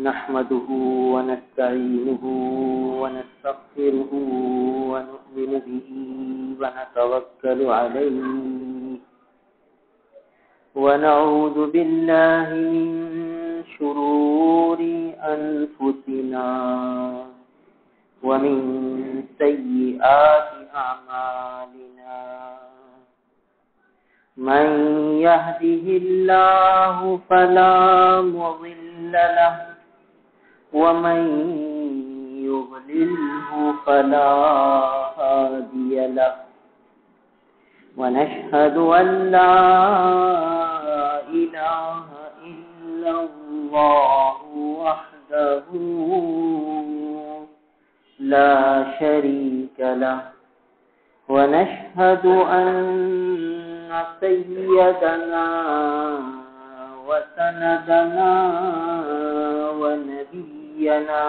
نحمده ونستعينه ونستغفره ونؤمن به ونتوكل عليه ونعوذ بالله من شرور أنفسنا ومن سيئات أعمالنا من يهده الله فلا مضل له ومن يضلله فلا هادي له ونشهد أن لا إله إلا الله وحده لا شريك له ونشهد أن سيدنا وسندنا ونبينا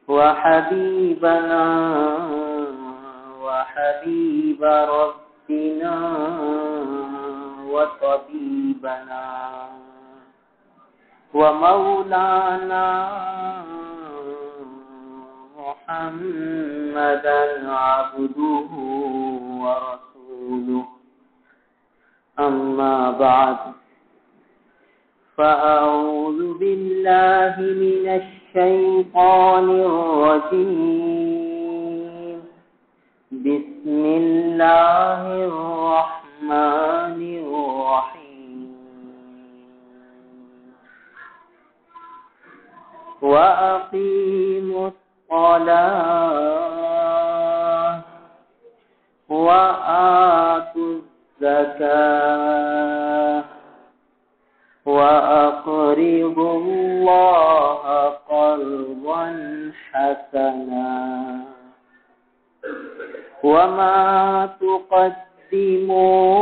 وحبيبنا وحبيب ربنا وطبيبنا ومولانا محمدا عبده ورسوله أما بعد فأعوذ بالله من الشيطان الرجيم بسم الله الرحمن الرحيم وأقيموا الصلاة وآتوا الزكاة وأقرضوا الله قرضا حسنا وما تقدموا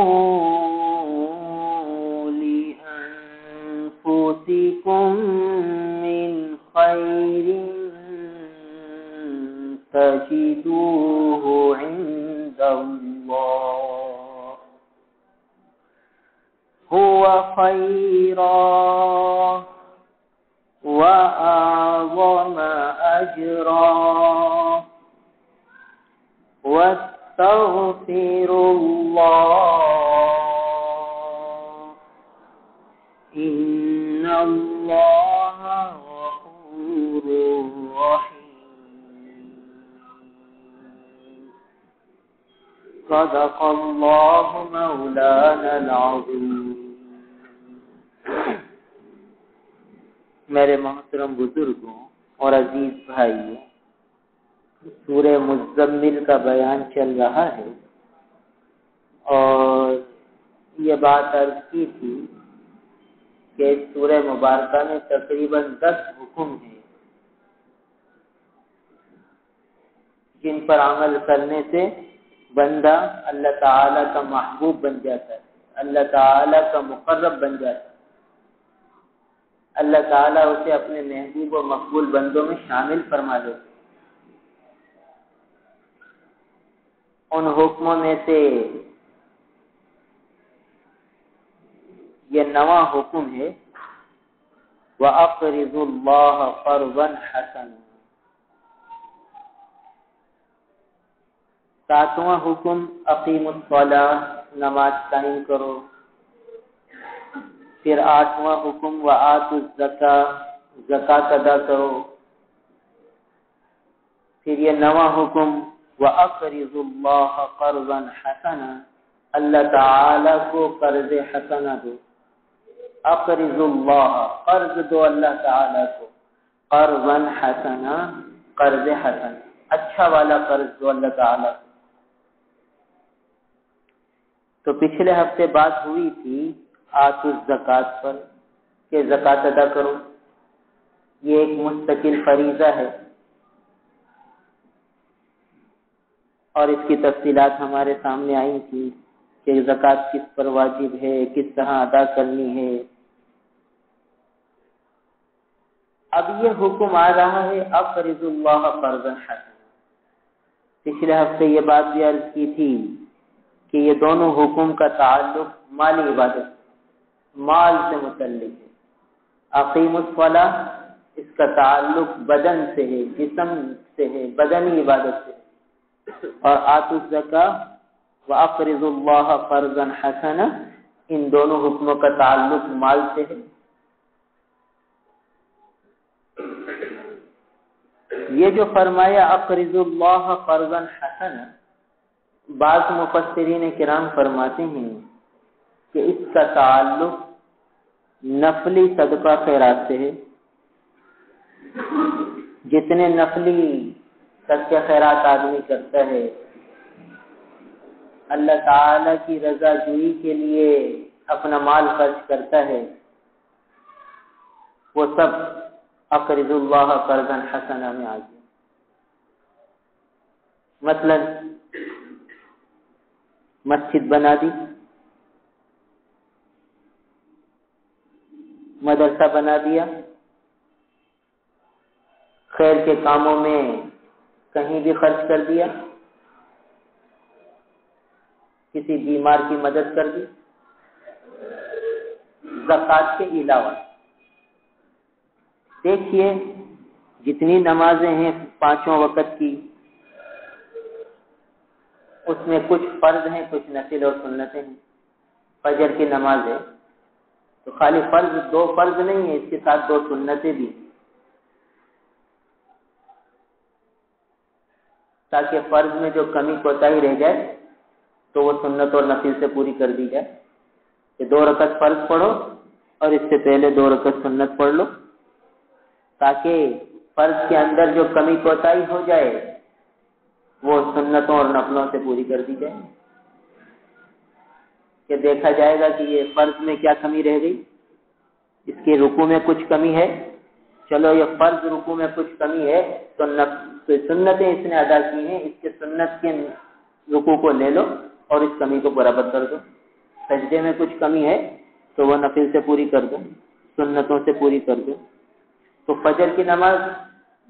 لأنفسكم من خير تجدوه عند الله هو خيرا وأعظم أجرا واستغفروا الله إن الله غفور رحيم صدق الله مولانا العظيم. میرے محترم بزرگوں اور عزیز بھائیوں، سورہ مزمل کا بیان چل رہا ہے اور یہ بات عرض کی تھی کہ اس سورہ مبارکہ میں تقریباً 10 حکم ہیں جن پر عمل کرنے سے بندہ اللہ تعالیٰ کا محبوب بن جاتا ہے، اللہ تعالیٰ کا مقرب بن جاتا ہے، اللہ تعالیٰ اسے اپنے محبوب و مقبول بندوں میں شامل فرما لیتے. ان حکموں میں سے یہ 9واں حکم ہے وَأَقْرِضُوا اللَّهَ قَرْضًا حَسَنًا. 7واں حکم اقیموا الصلاۃ، نماز قائم کرو. پھر 8واں حکم وآتوا الزکاۃ، زکوٰۃ ادا کرو. پھر یہ 9واں حکم وَأَقْرِضُوا اللَّهَ قَرْضًا حَسَنًا، اللہ تعالیٰ کو قرض حسنہ دو. اقرضوا اللہ، قرض دو اللہ تعالیٰ کو. قرضا حسنا، قرض حسن، اچھا والا قرض دو اللہ تعالیٰ کو. تو پچھلے ہفتے بات ہوئی تھی آتوا الزکاۃ پر کہ زکوٰۃ ادا کرو. یہ ایک مستقل فریضہ ہے اور اس کی تفصیلات ہمارے سامنے آئی تھی کہ زکوٰۃ کس پر واجب ہے، کس طرح ادا کرنی ہے. اب یہ حکم آ رہا ہے اقرضوا اللہ قرضا حسنا. پچھلے ہفتے یہ بات بھی عرض کی تھی کہ یہ دونوں حکم کا تعلق مالی عبادت، مال سے متعلق ہے. اقیم الصلاۃ اس کا تعلق بدن سے ہے، جسم سے ہے، بدنی عبادت سے، اور آتوا الزکاۃ واقرضوا اللہ قرضا حسنا ان دونوں حکموں کا تعلق مال سے ہے۔ یہ جو فرمایا اقرضوا اللہ قرضا حسنا، بعض مفسرین کرام فرماتے ہیں کہ اس کا تعلق نفلی صدقہ خیرات سے ہے۔ جتنے نفلی صدقہ خیرات آدمی کرتا ہے، اللہ تعالی کی رضا جوئی کے لیے اپنا مال خرچ کرتا ہے، وہ سب اقرض اللہ قرضا حسنا میں آ گیا۔ مثلا مسجد بنا دی، مدرسہ بنا دیا، خیر کے کاموں میں کہیں بھی خرچ کر دیا، کسی بیمار کی مدد کر دی، زکوٰۃ کے علاوہ۔ دیکھیے جتنی نمازیں ہیں 5 وقت کی، اس میں کچھ فرض ہیں، کچھ نفل اور سنتیں ہیں۔ فجر کی نماز ہے تو خالی فرض 2 فرض نہیں ہے، اس کے ساتھ 2 سنتیں بھی، تاکہ فرض میں جو کمی کوتاہی رہ جائے تو وہ سنت اور نفل سے پوری کر دی جائے۔ کہ 2 رکعت فرض پڑھو اور اس سے پہلے 2 رکعت سنت پڑھ لو، تاکہ فرض کے اندر جو کمی کوتاہی ہو جائے وہ سنتوں اور نفلوں سے پوری کر دی جائے۔ کہ دیکھا جائے گا کہ یہ فرض میں کیا کمی رہ گئی، اس کے رکوع میں کچھ کمی ہے، چلو یہ فرض رکوع میں کچھ کمی ہے تو سنتیں اس نے ادا کی ہیں، اس کے سنت کے رکوع کو لے لو اور اس کمی کو برابر کر دو۔ سجدے میں کچھ کمی ہے تو وہ نفل سے پوری کر دو، سنتوں سے پوری کر دو۔ تو فجر کی نماز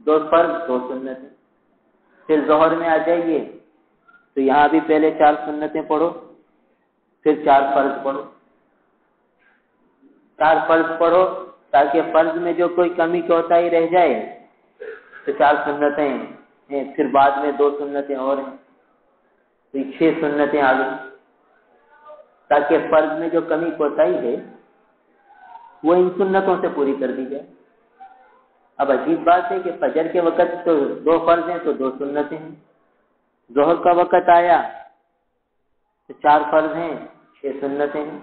2 فرض 2 سنتیں۔ پھر ظہر میں آ جائیے تو یہاں بھی پہلے 4 سنتیں پڑھو، پھر 4 فرض پڑھو۔ 4 فرض پڑھو تاکہ فرض میں جو کوئی کمی کوتاہی رہ جائے تو 4 سنتیں ہیں، پھر بعد میں 2 سنتیں اور ہیں، تو 6 سنتیں آ گئی، تاکہ فرض میں جو کمی کوتاہی ہے وہ ان سنتوں سے پوری کر دی جائے۔ اب عجیب بات ہے کہ فجر کے وقت تو 2 فرض ہیں تو 2 سنتیں ہیں، ظہر کا وقت آیا تو 4 فرض ہیں 6 سنتیں ہیں۔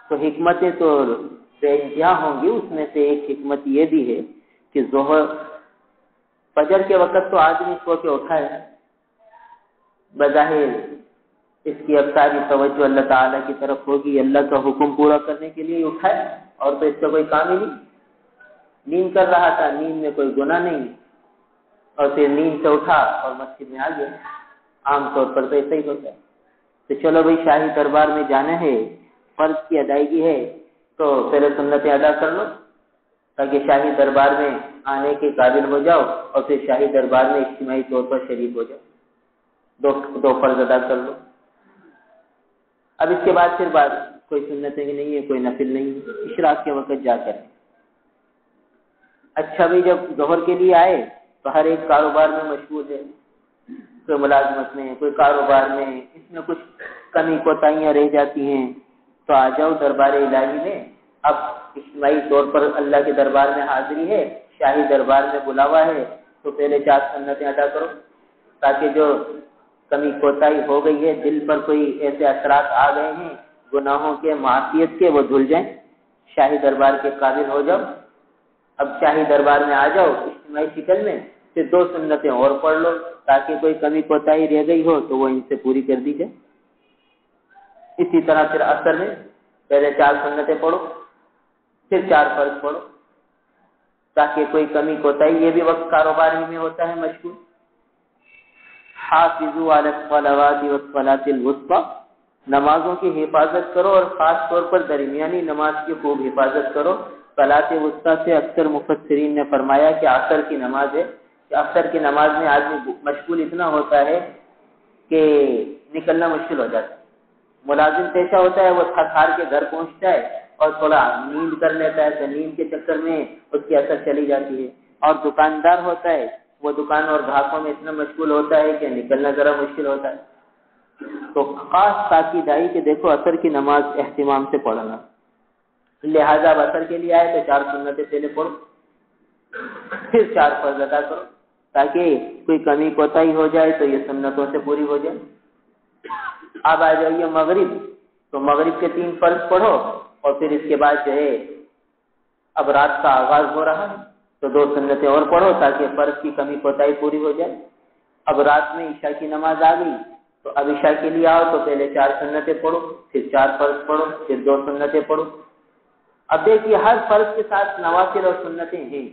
تو حکمتیں تو بے انتہا ہوں گی، اس میں سے ایک حکمت یہ بھی ہے کہ فجر کے وقت تو آدمی سو کے اٹھا ہے، بظاہر اس کی اب ساری توجہ اللہ تعالیٰ کی طرف ہوگی، اللہ کا حکم پورا کرنے کے لیے اٹھا ہے، اور تو اس کا کوئی کام ہی نہیں، نیند کر رہا تھا، نیند میں کوئی گناہ نہیں، اور پھر نیند سے اٹھا اور مسجد میں آ گیا۔ عام طور پر تو ایسا ہی ہوتا ہے۔ تو چلو بھائی شاہی دربار میں جانا ہے، فرض کی ادائیگی ہے تو پہلے سنتیں ادا کر لو تاکہ شاہی دربار میں آنے کے قابل ہو جاؤ، اور پھر شاہی دربار میں اجتماعی طور پر شریک ہو جاؤ، 2 فرض ادا کر لو۔ اب اس کے بعد پھر کوئی سنتیں نہیں ہے، کوئی نفل نہیں ہے، اشراق کے وقت جا کر۔ اچھا بھی جب ظہر کے لیے آئے تو ہر ایک کاروبار میں مشغول ہے، کوئی ملازمت میں، کوئی کاروبار میں، اس میں کچھ کمی کوتاہیاں رہ جاتی ہیں، تو آ جاؤ دربار الہی میں۔ اب اجتماعی طور پر اللہ کے دربار میں حاضری ہے، شاہی دربار میں بلاوا ہے، تو پہلے 4 سنتیں ادا کرو تاکہ جو کمی کوتاہی ہو گئی ہے، دل پر کوئی ایسے اثرات آ گئے ہیں گناہوں کے، معصیت کے، وہ دھل جائیں، شاہی دربار کے قابل ہو جاؤ۔ اب شاہی دربار میں آ جاؤ اجتماعی شکل میں، پھر 2 سنتیں اور پڑھ لو تاکہ کوئی کمی کوتاہی رہ گئی ہو تو وہ ان سے پوری کر دی جائے۔ اسی طرح پھر عصر میں پہلے 4 سنتیں پڑھو، پھر 4 فرض پڑھو تاکہ کوئی کمی کوتاہی، یہ بھی وقت کاروبار ہی میں ہوتا ہے مشغول۔ حافظوا علی الصلوات والصلاۃ الوسطی، نمازوں کی حفاظت کرو اور خاص طور پر درمیانی نماز کی خوب حفاظت کرو۔ صلاۃ وسطی سے اکثر مفسرین نے فرمایا کہ عصر کی نماز ہے، کہ عصر کی نماز میں آدمی مشغول اتنا ہوتا ہے کہ نکلنا مشکل ہو جاتا ہے۔ ملازم پیشہ ہوتا ہے، وہ تھک ہار کے گھر پہنچتا ہے اور تھوڑا نیند کر لیتا ہے تو نیند کے چکر میں اس کی اثر چلی جاتی ہے. اور دکاندار ہوتا ہے وہ دکان اور گراہکوں میں اتنا مشغول ہوتا ہے کہ نکلنا ذرا مشکل ہوتا ہے. تو خاص تاکید کہ دیکھو اثر کی نماز اہتمام سے پڑھنا. لہذا اب اثر کے لیے آئے تو 4 سنتیں پہلے پڑھو پھر 4 فرض ادا کرو تاکہ کوئی کمی کوتاہی ہو جائے تو یہ سنتوں سے پوری ہو جائے. اب آ جائیے مغرب تو مغرب کے 3 فرض پڑھو اور پھر اس کے بعد جو ہے اب رات کا آغاز ہو رہا ہے تو 2 سنتیں اور پڑھو تاکہ فرض کی کمی کوتاہی پوری ہو جائے. اب رات میں عشاء کی نماز آ گئی تو اب عشاء کے لیے آؤ تو پہلے 4 سنتیں پڑھو پھر 4 فرض پڑھو پھر 2 سنتیں پڑھو. اب دیکھیے ہر فرض کے ساتھ نوافل اور سنتیں ہیں.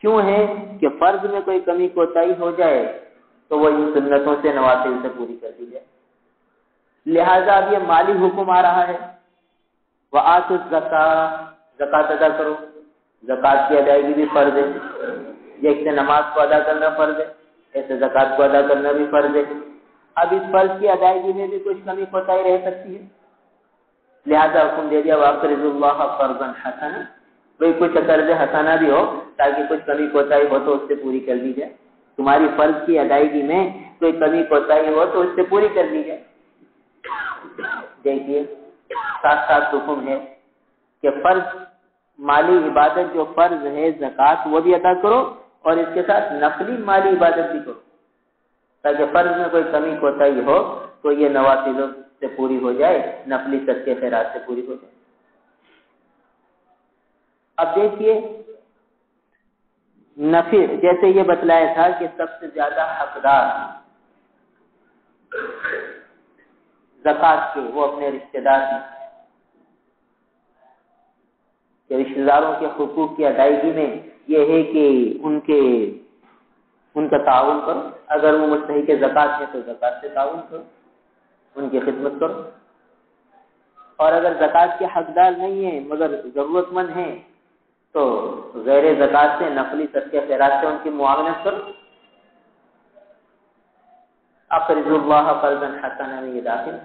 کیوں ہے کہ فرض میں کوئی کمی کوتاہی ہو جائے تو وہ ان سنتوں سے نوافل سے پوری کر دی جائے. لہذا اب یہ مالی حکم آ رہا ہے وآتوا الزکاۃ زکات ادا کرو. زکات کی ادائیگی بھی فرض ہے. جیسے نماز کو ادا کرنا فرض ہے ایسے زکات کو ادا کرنا بھی فرض ہے. اب اس فرض کی ادائیگی میں بھی کچھ کمی کوتاہی رہ سکتی ہے لہذا حکم دے دیا وَأَقْرِضُوا اللَّهَ قَرْضًا حَسَنًا. کوئی کچھ قرض حسنہ بھی ہو تاکہ کچھ کمی کوتاہی ہو تو اس سے پوری کر دی جائے. تمہاری فرض کی ادائیگی میں کوئی کمی کوتاہی ہو تو اس سے پوری کر دی جائے. دیکھیے ساتھ ساتھ حکم ہے کہ فرض مالی عبادت جو فرض ہے زکات وہ بھی ادا کرو اور اس کے ساتھ نفلی مالی عبادت بھی کرو تاکہ فرض میں کوئی کمی کوتاہی ہو تو یہ نوافل سے پوری ہو جائے نفلی صدقے خیرات سے پوری ہو جائے. اب دیکھیے نفل جیسے یہ بتلایا تھا کہ سب سے زیادہ حقدار زکات کے وہ اپنے رشتہ دار ہیں کہ رشتہ داروں کے حقوق کی ادائیگی میں یہ ہے کہ ان کا تعاون کرو. اگر وہ مستحق زکات ہے تو زکات سے تعاون کرو ان کی خدمت کرو. اور اگر زکات کے حقدار نہیں ہیں مگر ضرورت مند ہیں تو غیر زکات سے نفلی صدقے خیرات سے ان کی معاونت کرو. اقرضوا اللہ قرضا حسنا میں یہ داخل.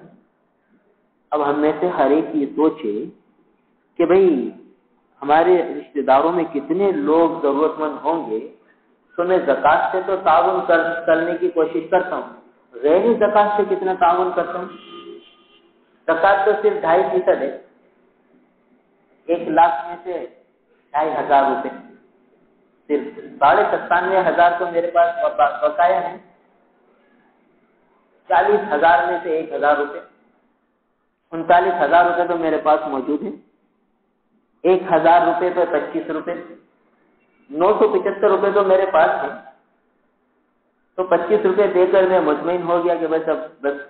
اب ہم میں سے ہر ایک یہ سوچے کہ بھئی ہمارے رشتہ داروں میں کتنے لوگ ضرورت مند ہوں گے تو میں زکات سے تو تعاون کرنے کی کوشش کرتا ہوں. غیر زکات سے کتنا تعاون کرتا ہوں. زکات تو صرف 2.5% ہے. 1 لاکھ میں سے 2,500 روپے صرف 97,500 تو میرے پاس بقایا ہے. 40,000 میں سے 1,000 روپے 39,000 روپے تو میرے پاس موجود ہیں. 1,000 روپے پہ 25 روپے 975 روپے تو میرے پاس ہیں. تو 25 روپے دے کر میں مطمئن ہو گیا کہ بس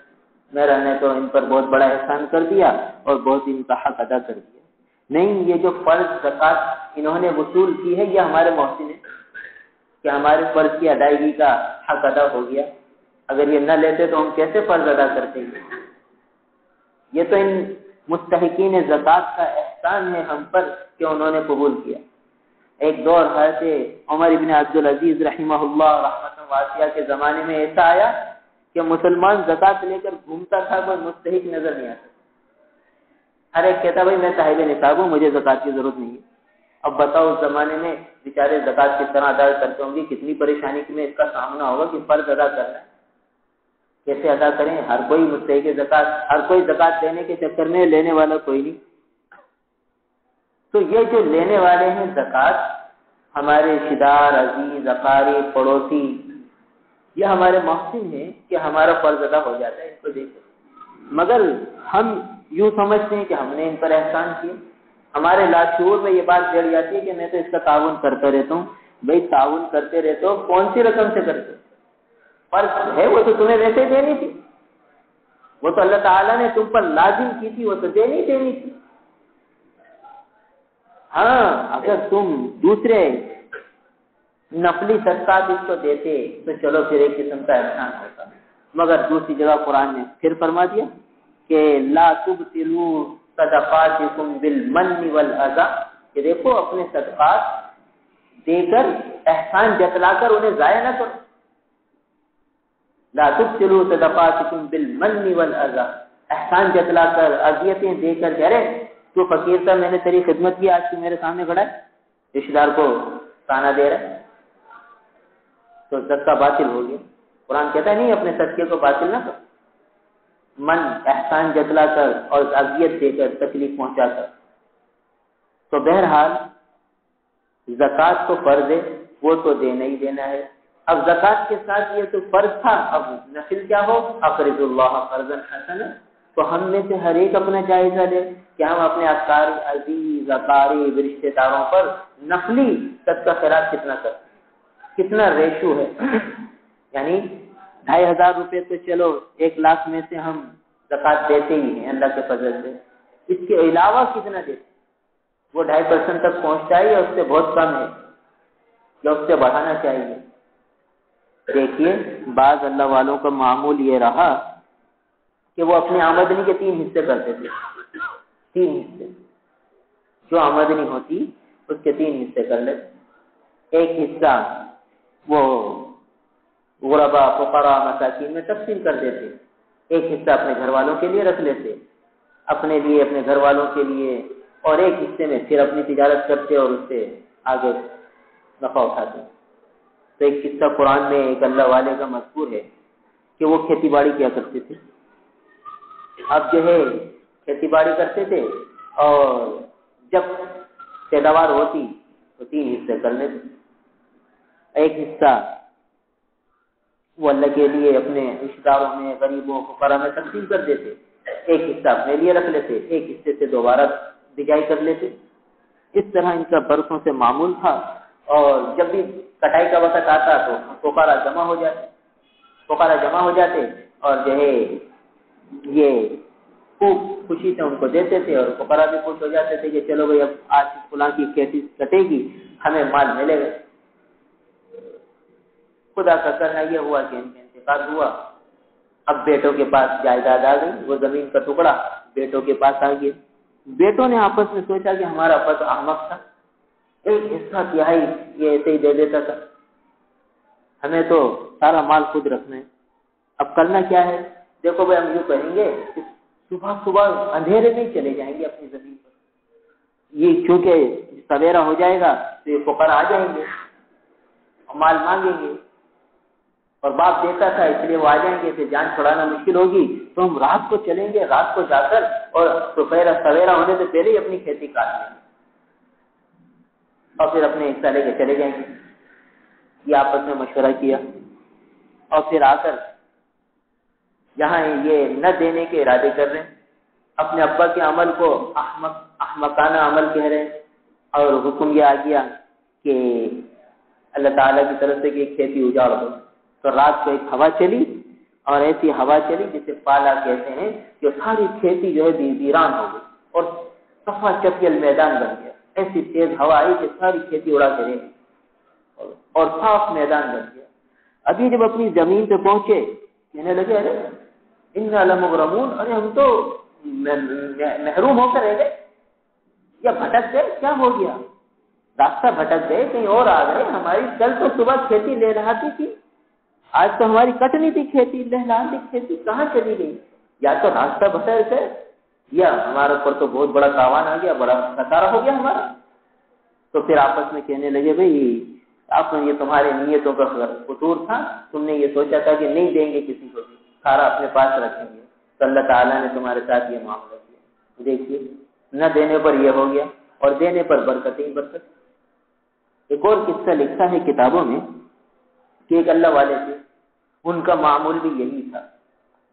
میرا نے تو ان پر بہت بڑا احسان کر دیا اور بہت ان کا حق ادا کر دیا. نہیں, یہ جو فرض زکات انہوں نے وصول کی ہے یہ ہمارے محسن ہے کہ ہمارے فرض کی ادائیگی کا حق ادا ہو گیا. اگر یہ نہ لیتے تو ہم کیسے فرض ادا کرتے ہیں. یہ تو ان مستحقین زکات کا احسان ہے ہم پر کہ انہوں نے قبول کیا. ایک دور حضرت عمر ابن عبدالعزیز رحمہ اللہ رحمۃ واسعہ کے زمانے میں ایسا آیا کہ مسلمان زکات لے کر گھومتا تھا کوئی مستحق نظر نہیں آتا. ہر ایک کہتا بھائی میں صاحب نصاب ہوں مجھے زکات کی ضرورت نہیں ہے. اب بتاؤ اس زمانے میں بیچارے زکات کس طرح ادا کرتے ہوں گے, کتنی پریشانی میں اس کا سامنا ہوگا کہ فرض ادا کرنا ہے کیسے ادا کریں. ہر کوئی مستحق زکات, ہر کوئی زکات دینے کے چکر میں لینے والا کوئی نہیں. تو یہ جو لینے والے ہیں زکات ہمارے رشتہ دار عزیز اقارب پڑوسی یہ ہمارے محسن ہیں کہ ہمارا فرض ادا ہو جاتا ہے ان کو دیکھ. مگر ہم یوں سمجھتے ہیں کہ ہم نے ان پر احسان کیا. ہمارے لاشعور میں یہ بات جڑ جاتی ہے کہ میں تو اس کا تعاون کرتا رہتا ہوں. بھائی تعاون کرتے رہتے ہو کون سی رقم سے کرتے ہو. فرض ہے وہ تو تمہیں ویسے دینی تھی, وہ تو اللہ تعالیٰ نے تم پر لازم کی تھی, وہ تو دینی تھی. ہاں اگر تم دوسرے نفلی صدقات اس کو دیتے تو چلو پھر ایک قسم کا احسان ہوتا. مگر دوسری جگہ قرآن نے پھر فرما دیا کہ لا تبطلوا صدقاتکم بالمن والاذى کہ دیکھو اپنے صدقات دے کر احسان جتلا کر انہیں ضائع نہ کرو. لا تبطلوا صدقاتکم بالمن والاذى احسان جتلا کر اذیتیں دے کر کرے تو فقیر تھا، میں نے تیری خدمت کی، آج تو میرے سامنے کھڑا ہے رشتے دار کو تانا دے رہا ہے، تو صدقہ باطل ہو گیا۔ قرآن کہتا ہے نہیں اپنے صدقے کو باطل نہ کر، من احسان جتلا کر اور اذیت دے کر، تکلیف پہنچا کر۔ تو بہرحال زکوٰۃ تو فرض ہے، وہ تو دینا ہی دینا ہے۔ اب زکوٰۃ کے ساتھ یہ تو فرض تھا، اب نفل کیا ہو، اقرض اللہ قرضا حسنا۔ تو ہم میں سے ہر ایک اپنا جائزہ لے کہ ہم اپنے عزیز اقارب رشتے داروں پر نفلی صدقہ خیرات کتنا کرتے، کتنا ریشو ہے۔ یعنی 2500 روپے تو چلو 1,00,000 میں سے ہم زکوٰۃ دیتے ہی ہیں اللہ کے فضل سے، اس کے علاوہ کتنا دیتے، وہ 2.5% تک پہنچتا ہے یا اس سے بہت کم ہے، یا اس سے بڑھانا چاہیے؟ دیکھیے بعض اللہ والوں کا معمول یہ رہا کہ وہ اپنی آمدنی کے 3 حصے کرتے تھے، 3 حصے، جو آمدنی ہوتی اس کے 3 حصے کر لیتے۔ ایک حصہ وہ غربا فقراء مساکین میں تقسیم کر دیتے، ایک حصہ اپنے گھر والوں کے لیے رکھ لیتے، اپنے لیے، اپنے گھر والوں کے لیے، اور ایک حصے میں پھر اپنی تجارت کرتے اور اس سے آگے نفع اٹھاتے۔ تو ایک قصہ قرآن میں ایک اللہ والے کا مذکور ہے کہ وہ کھیتی باڑی کیا کرتے تھے۔ اب جو ہے کھیتی باڑی کرتے تھے اور جب پیداوار ہوتی تو 3 حصے کر لیتے، ایک حصہ وہ اللہ کے لیے اپنے رشتہ داروں میں، غریبوں فقراء میں تقسیم کر دیتے، ایک حصہ اپنے لیے رکھ لیتے، ایک حصے سے دوبارہ بجائی کر لیتے۔ اس طرح ان کا برسوں سے معمول تھا، اور جب بھی کٹائی کا وقت آتا تو فقراء جمع ہو جاتے اور جو ہے یہ خوب خوشی سے ان کو دیتے تھے، اور فقراء بھی خوش ہو جاتے تھے کہ چلو بھائی اب آج فلاں کی کھیتی کٹے گی، ہمیں مال ملے گا۔ خدا کا کرنا یہ ہوا کہ ان کا انتقال ہوا، اب بیٹوں کے پاس جائیداد آ گئی، وہ زمین کا ٹکڑا بیٹوں کے پاس آ گیا۔ بیٹوں نے آپس میں سوچا کہ ہمارا ابا تو احمق تھا، ایک حصہ تہائی یہ ایسے ہی دے دیتا تھا، ہمیں تو سارا مال خود رکھنا ہے، اب کرنا کیا ہے؟ دیکھو بھائی ہم یوں کہیں گے، صبح اندھیرے میں چلے جائیں گے اپنی زمین پر، یہ کیونکہ سویرا ہو جائے گا تو یہ فقراء آ جائیں گے اور مال مانگیں گے، اور باپ دیتا تھا اس لیے وہ آ جائیں گے، پھر جان چھڑانا مشکل ہوگی، تو ہم رات کو چلیں گے، رات کو جا کر اور سویرا ہونے سے پہلے ہی اپنی کھیتی کاٹ لیں گے اور پھر اپنے حصہ لے کے چلے جائیں گے۔ یہ آپس میں مشورہ کیا، اور پھر آ کر یہاں یہ نہ دینے کے ارادے کر رہے ہیں، اپنے ابا کے عمل کو احمقانہ عمل کہہ رہے ہیں، اور حکم یہ آ گیا کہ اللہ تعالیٰ کی طرف سے کہ کھیتی اجاڑ دو۔ تو رات کو ایک ہوا چلی، اور ایسی ہوا چلی جسے پالا کہتے ہیں، کہ ساری کھیتی جو ہے ویران ہو گئی اور صفا چپیل میدان بن گیا۔ ایسی تیز ہوا آئی کہ ساری کھیتی اڑا کے رہ گئی اور صاف میدان بن گیا۔ ابھی جب اپنی زمین پہ پہنچے کہنے لگے ارے انا لمغرمون، ارے ہم تو محروم ہو کر رہ گئے، یا بھٹک گئے، کیا ہو گیا؟ راستہ بھٹک گئے، کہیں اور آ گئے، ہماری کل تو صبح کھیتی لے رہاتی تھی، آج تو ہماری کٹنی تھی کھیتی، لہلاتی کھیتی، کہاں چلی گئی؟ یا تو راستہ بھٹک گئے، یا ہمارے اوپر تو بہت بڑا تاوان آ گیا، بڑا خسارہ ہو گیا ہمارا۔ تو پھر آپس میں کہنے لگے بھائی آپ یہ تمہارے نیتوں کا قصور تھا، تم نے یہ سوچا تھا کہ نہیں دیں گے کسی کو بھی، سارا اپنے پاس رکھیں گے، تو اللہ تعالیٰ نے تمہارے ساتھ یہ معاملہ کیا۔ دیکھیے نہ دینے پر یہ ہو گیا، اور دینے پر برکت ہی برکت۔ ایک اور قصہ لکھا ہے کتابوں میں کہ ایک اللہ والے تھے، ان کا معمول بھی یہی تھا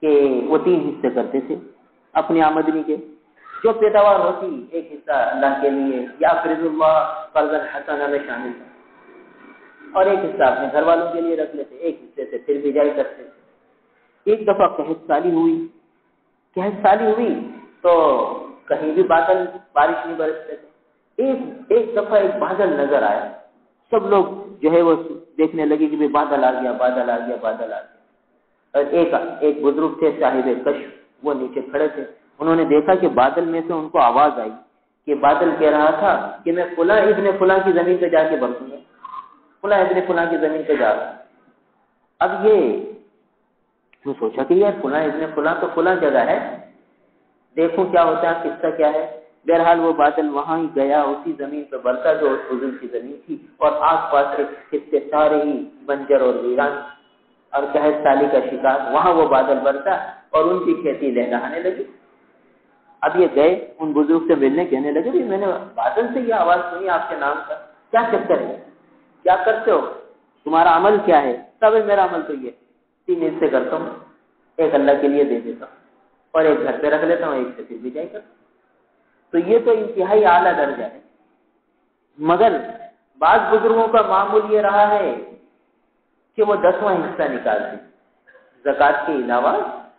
کہ وہ 3 حصے کرتے تھے اپنی آمدنی کے، جو پیداوار ہوتی ایک حصہ اللہ کے لیے یا فرض اللہ قرض حسنہ میں شامل تھا، اور ایک حصہ اپنے گھر والوں کے لیے رکھ لیتے، ایک حصے سے پھر بجائی کرتے تھے۔ ایک دفعہ قحط سالی ہوئی تو کہیں بھی بارش نہیں برستے تھے۔ ایک دفعہ ایک بادل نظر آیا، سب لوگ جو ہے وہ دیکھنے لگے کہ بادل آ گیا۔ اور ایک بزرگ تھے صاحب کشف، وہ نیچے کھڑے تھے، انہوں نے دیکھا کہ بادل میں سے ان کو آواز آئی کہ بادل کہہ رہا تھا کہ میں فلاں ابن فلاں کی زمین پہ جا کے برسوں گا، فلاں ابن فلاں کی زمین پہ جا رہا ہوں۔ اب یہ سوچا کہ یار فلاں ابن فلاں تو فلاں جگہ ہے، دیکھوں کیا ہوتا ہے، قصہ کیا ہے۔ بہرحال وہ بادل وہاں ہی گیا، اسی زمین پہ برسا جو اس بزرگ کی زمین تھی، اور آس پاس کے خطے سارے ہی بنجر اور ویران اور قحط سالی کا شکار، وہاں وہ بادل برسا اور ان کی کھیتی لہلہانے لگی۔ اب یہ گئے ان بزرگ سے ملنے، کہنے لگے میں نے بادل سے یہ آواز سنی آپ کے نام کا، کیا چکر ہے، کیا کرتے ہو، تمہارا عمل کیا ہے؟ تب میرا عمل تو یہ 3 حصے کرتا ہوں، ایک اللہ کے لیے دے دیتا ہوں اور ایک گھر پہ رکھ لیتا ہوں، ایک سے پھر بھی جائے کرتا ہوں۔ تو یہ تو انتہائی اعلیٰ درجہ ہے۔ مگر بعض بزرگوں کا معمول یہ رہا ہے کہ وہ 10واں حصہ نکالتے ہیں، زکوٰۃ کے علاوہ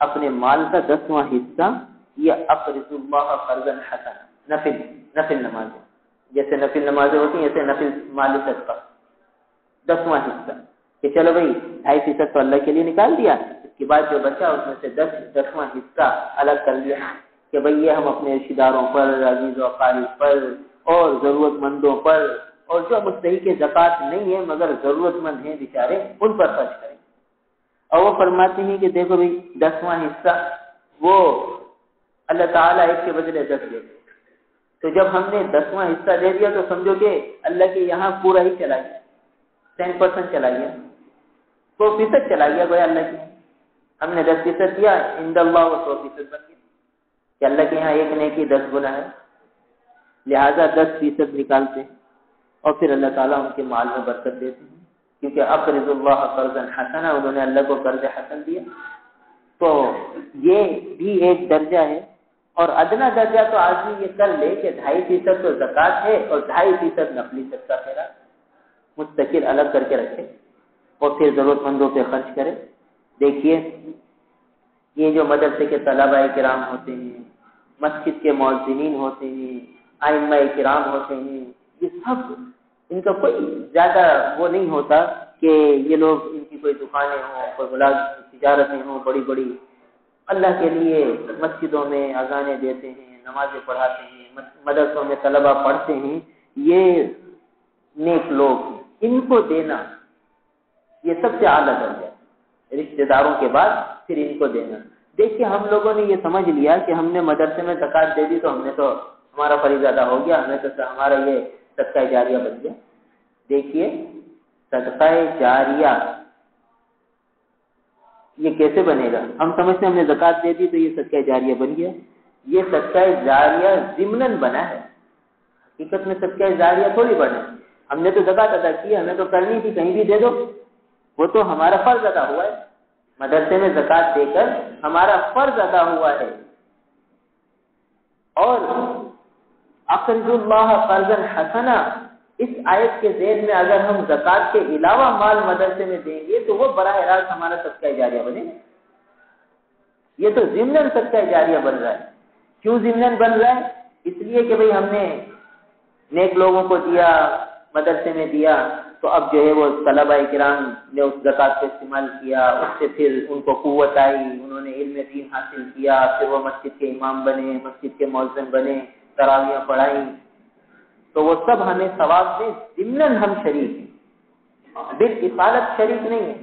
اپنے مال کا 10واں حصہ، یہ اقرض اللہ قرضا حسنا، نفل نمازیں، جیسے نفل نمازیں ہوتی ہیں ایسے نفل مال صدقہ 10واں حصہ، کہ چلو بھائی 2.5% تو اللہ کے لیے نکال دیا، اس کے بعد جو بچا اس میں سے 10واں حصہ الگ کر لیا کہ بھئی یہ ہم اپنے رشتہ داروں پر، عزیز و اقارب پر اور ضرورت مندوں پر، اور جو مستحق زکوٰۃ نہیں ہے مگر ضرورت مند ہیں بیچارے، ان پر خرچ کریں۔ اور وہ فرماتے ہیں کہ دیکھو بھئی 10واں حصہ وہ اللہ تعالیٰ ایک کے بدلے 10 دے گا، تو جب ہم نے 10واں حصہ دے دیا تو سمجھو کہ اللہ کے یہاں پورا ہی چلا گیا، 10% چلا گیا، 100% چلا گیا گویا اللہ کی۔ ہم نے 10% دیا، عند اللہ وہ 100% بن گیا کہ اللہ کے یہاں ایک نیکی 10 گنا ہے، لہذا 10% نکالتے ہیں اور پھر اللہ تعالیٰ ان کے مال میں برکت دیتے ہیں، کیونکہ اقرض اللہ قرضا حسنا، انہوں نے اللہ کو قرض حسن دیا۔ تو یہ بھی ایک درجہ ہے، اور ادنا درجہ تو آدمی یہ کر لے کہ 2.5% تو زکوٰۃ ہے اور 2.5% نفلی صدقہ خیرات مستقل الگ کر کے رکھے اور پھر ضرورت مندوں پہ خرچ کرے۔ دیکھیے یہ جو مدرسے کے طلباء کرام ہوتے ہیں، مسجد کے مؤذنین ہوتے ہیں، ائمہ کرام ہوتے ہیں، یہ سب ان کا کوئی زیادہ وہ نہیں ہوتا کہ یہ لوگ ان کی کوئی دکانیں ہوں، کوئی ملازم تجارتیں ہوں بڑی بڑی، اللہ کے لیے مسجدوں میں اذانیں دیتے ہیں، نمازیں پڑھاتے ہیں، مدرسوں میں طلباء پڑھتے ہیں، یہ نیک لوگ ہیں، ان کو دینا یہ سب سے اعلیٰ درجہ ہے، رشتہ داروں کے بعد پھر ان کو دینا۔ دیکھیے ہم لوگوں نے یہ سمجھ لیا کہ ہم نے مدرسے میں زکوٰۃ دے دی تو ہم نے تو ہمارا فریضہ ادا ہو گیا، ہمیں تو ہمارا یہ صدقہ جاریہ بن گیا۔ دیکھیے صدقہ جاریہ یہ کیسے بنے گا؟ ہم سمجھتے ہیں ہم نے زکوٰۃ دے دی تو یہ صدقہ جاریہ بن گیا، یہ صدقہ جاریہ ضمناً بنا ہے، حقیقت میں صدقہ جاریہ تھوڑی بنا ہے۔ ہم نے تو زکوٰۃ ادا کی، ہمیں تو کرنی تھی، کہیں بھی دے دو، وہ تو ہمارا فرض ادا ہوا ہے، مدرسے میں زکوٰۃ دے کر ہمارا فرض ادا ہوا ہے۔ اور اقرض اللہ قرضا حسنا، اس آیت کے ذیل میں اگر ہم زکوٰۃ کے علاوہ مال مدرسے میں دیں گے تو وہ براہ راست ہمارا صدقہ جاریہ بنے گا۔ یہ تو ضمناً صدقہ جاریہ بن رہا ہے۔ کیوں ضمناً بن رہا ہے؟ اس لیے کہ بھئی ہم نے نیک لوگوں کو دیا، مدرسے میں دیا، تو اب جو ہے وہ طلباء کرام نے اس زکوٰۃ کو استعمال کیا، اس سے پھر ان کو قوت آئی، انہوں نے علم دین حاصل کیا، پھر وہ مسجد کے امام بنے، مسجد کے مؤذن بنے، تراویح پڑھائیں، تو وہ سب ہمیں ثواب دیں، ضمناً ہم شریک ہیں، بالاصالت شریک نہیں ہیں۔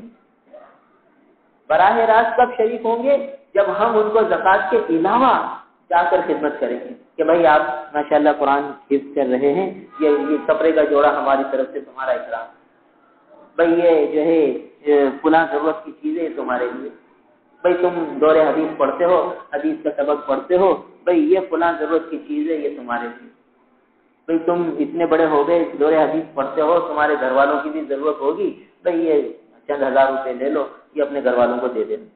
براہ راست کب شریک ہوں گے؟ جب ہم ان کو زکوٰۃ کے علاوہ جا کر خدمت کریں گے کہ بھائی آپ ماشاءاللہ قرآن حفظ کر رہے ہیں، یہ کپڑے کا جوڑا ہماری طرف سے تمہارا اکرام، بھائی یہ جو ہے فلاں ضرورت کی چیزیں تمہارے لیے، بھائی تم دور حدیث پڑھتے ہو، حدیث کا سبق پڑھتے ہو، بھائی یہ فلاں ضرورت کی چیز ہے، یہ تمہارے لیے، بھئی تم اتنے بڑے ہو گئے، دور حدیث پڑھتے ہو، تمہارے گھر والوں کی بھی ضرورت ہوگی، بھئی یہ چند ہزار روپے لے لو، یہ اپنے گھر والوں کو دے دینا۔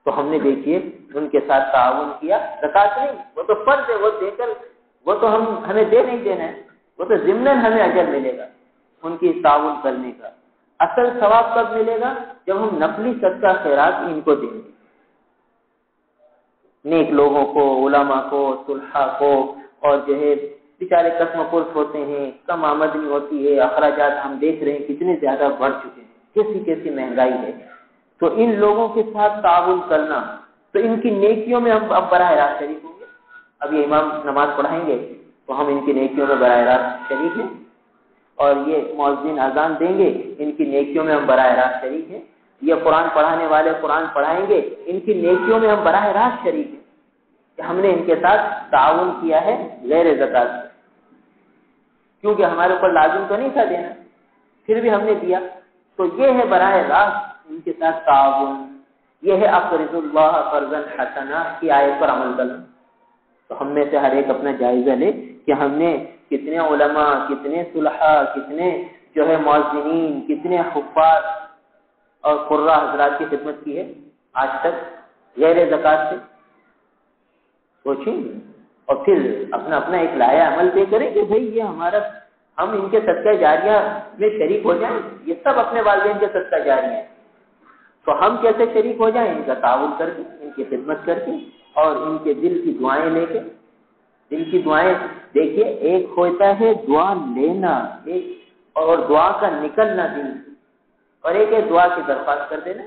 تو ہم نے دیکھیے ان کے ساتھ تعاون کیا، زکوٰۃ نہیں، وہ تو فرض ہے، وہ دے کر وہ تو ہمیں دے نہیں دینا ہے، وہ تو ضمناً ہمیں اجر ملے گا ان کی تعاون کرنے کا۔ اصل ثواب کب ملے گا؟ جب ہم نفلی صدقہ خیرات ان کو دیں گے، نیک لوگوں کو، علماء کو، صلحاء کو، اور جو ہے بیچارے قسم پرس ہوتے ہیں، کم آمدنی ہوتی ہے، اخراجات ہم دیکھ رہے ہیں کتنے زیادہ بڑھ چکے ہیں، کیسی کیسی مہنگائی ہے، تو ان لوگوں کے ساتھ تعاون کرنا، تو ان کی نیکیوں میں ہم اب براہ راست شریک ہوں گے۔ اب یہ امام نماز پڑھائیں گے تو ہم ان کی نیکیوں میں براہ راست شریک ہیں، اور یہ مؤذن اذان دیں گے، ان کی نیکیوں میں ہم براہ راست شریک ہیں، یہ قرآن پڑھانے والے قرآن پڑھائیں گے، ان کی نیکیوں میں ہم براہ راست شریک ہیں۔ کہ ہم نے ان کے ساتھ تعاون کیا ہے غیر زکات سے، کیونکہ ہمارے اوپر لازم تو نہیں تھا دینا، پھر بھی ہم نے دیا، تو یہ ہے براہ راست ان کے ساتھ تعاون، یہ ہے اقرض اللہ قرضا حسنا کی آیت پر عمل کرنا۔ تو ہم میں سے ہر ایک اپنا جائزہ لے کہ ہم نے کتنے علماء، کتنے صلحاء، کتنے جو ہے مؤذنین، کتنے حفاظ اور قراء حضرات کی خدمت کی ہے آج تک غیر زکات سے، سوچیں اور پھر اپنا اپنا ایک لایا عمل طے کریں کہ بھئی یہ ہمارا، ہم ان کے صدقہ جاریہ میں شریک ہو جائیں، یہ سب اپنے والدین کے صدقہ جاریہ ہیں، تو ہم کیسے شریک ہو جائیں؟ ان کا تعاون کر کے، ان کی خدمت کر کے، اور ان کے دل کی دعائیں لے کے۔ دل کی دعائیں دیکھیے، ایک ہوتا ہے دعا لینا، ایک اور دعا کا نکلنا دل، اور ایک ہے دعا کی درخواست کر دینا۔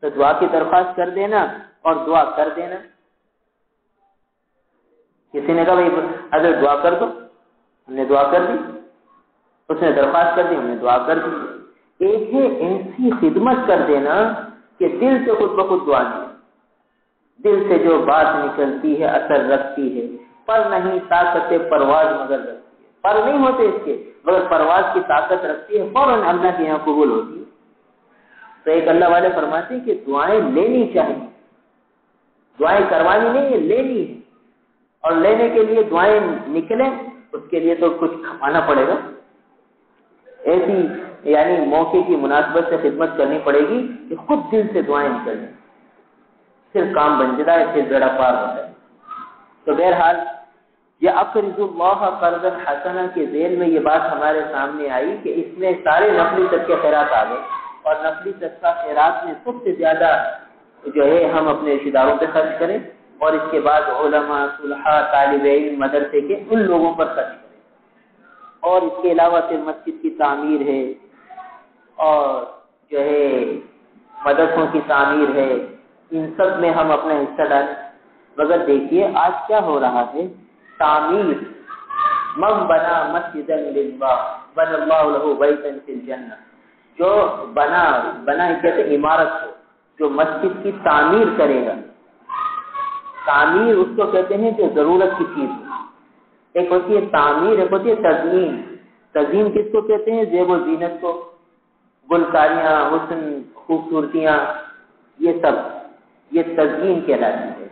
تو دعا کی درخواست کر دینا اور دعا کر دینا، کسی نے کہا بھائی اگر دعا کر دو، ہم نے دعا کر دی، اس نے درخواست کر دی، ہم نے دعا کر دی۔ ایک ہے ایسی خدمت کر دینا کہ دل سے خود بخود دعا نہیں، دل سے جو بات نکلتی ہے اثر رکھتی ہے، پر نہیں طاقت پرواز مگر رکھتی ہے، پر نہیں ہوتے اس کے مگر پرواز کی طاقت رکھتی ہے، فوراً اللہ کے یہاں قبول ہوتی ہے۔ تو ایک اللہ والے فرماتے ہیں کہ دعائیں لینی چاہیے، دعائیں کروانی نہیں ہے، لینی ہے، اور لینے کے لیے دعائیں نکلیں اس کے لیے تو کچھ کھپانا پڑے گا، ایسی یعنی موقع کی مناسبت سے خدمت کرنی پڑے گی کہ خود دل سے دعائیں نکل جائیں، پھر کام بن جاتا ہے، پھر بیڑا پار ہوتا ہے۔ تو بہرحال یہ اقرض اللہ قرضا حسنا کے ذیل میں یہ بات ہمارے سامنے آئی کہ اس میں سارے نفلی صدقے خیرات آ گئے، اور نفلی صدقہ خیرات میں سب سے زیادہ جو ہے ہم اپنے رشتہ داروں پہ خرچ کریں، اور اس کے بعد علماء، صلحاء، طالب علم، مدرسے کے ان لوگوں پر خرچ کریں، اور اس کے علاوہ پھر مسجد کی تعمیر ہے، اور جو ہے مدرسوں کی تعمیر ہے، ان سب میں ہم اپنا حصہ ڈالیں۔ مگر دیکھیے آج کیا ہو رہا ہے، تعمیر، من بنا مسجدا للہ بنى اللہ له بیتا فی الجنہ، جو بنا کہتے عمارت کو، جو مسجد کی تعمیر کرے گا، تعمیر اس کو کہتے ہیں جو ضرورت کی چیز ہے، ایک ہوتی ہے تعمیر، ایک ہوتی ہے تزئین۔ تزئین کس کو کہتے ہیں؟ زیب و زینت کو، گلکاریاں، حسن، خوبصورتیاں، یہ سب یہ تزئین کہلاتی ہے۔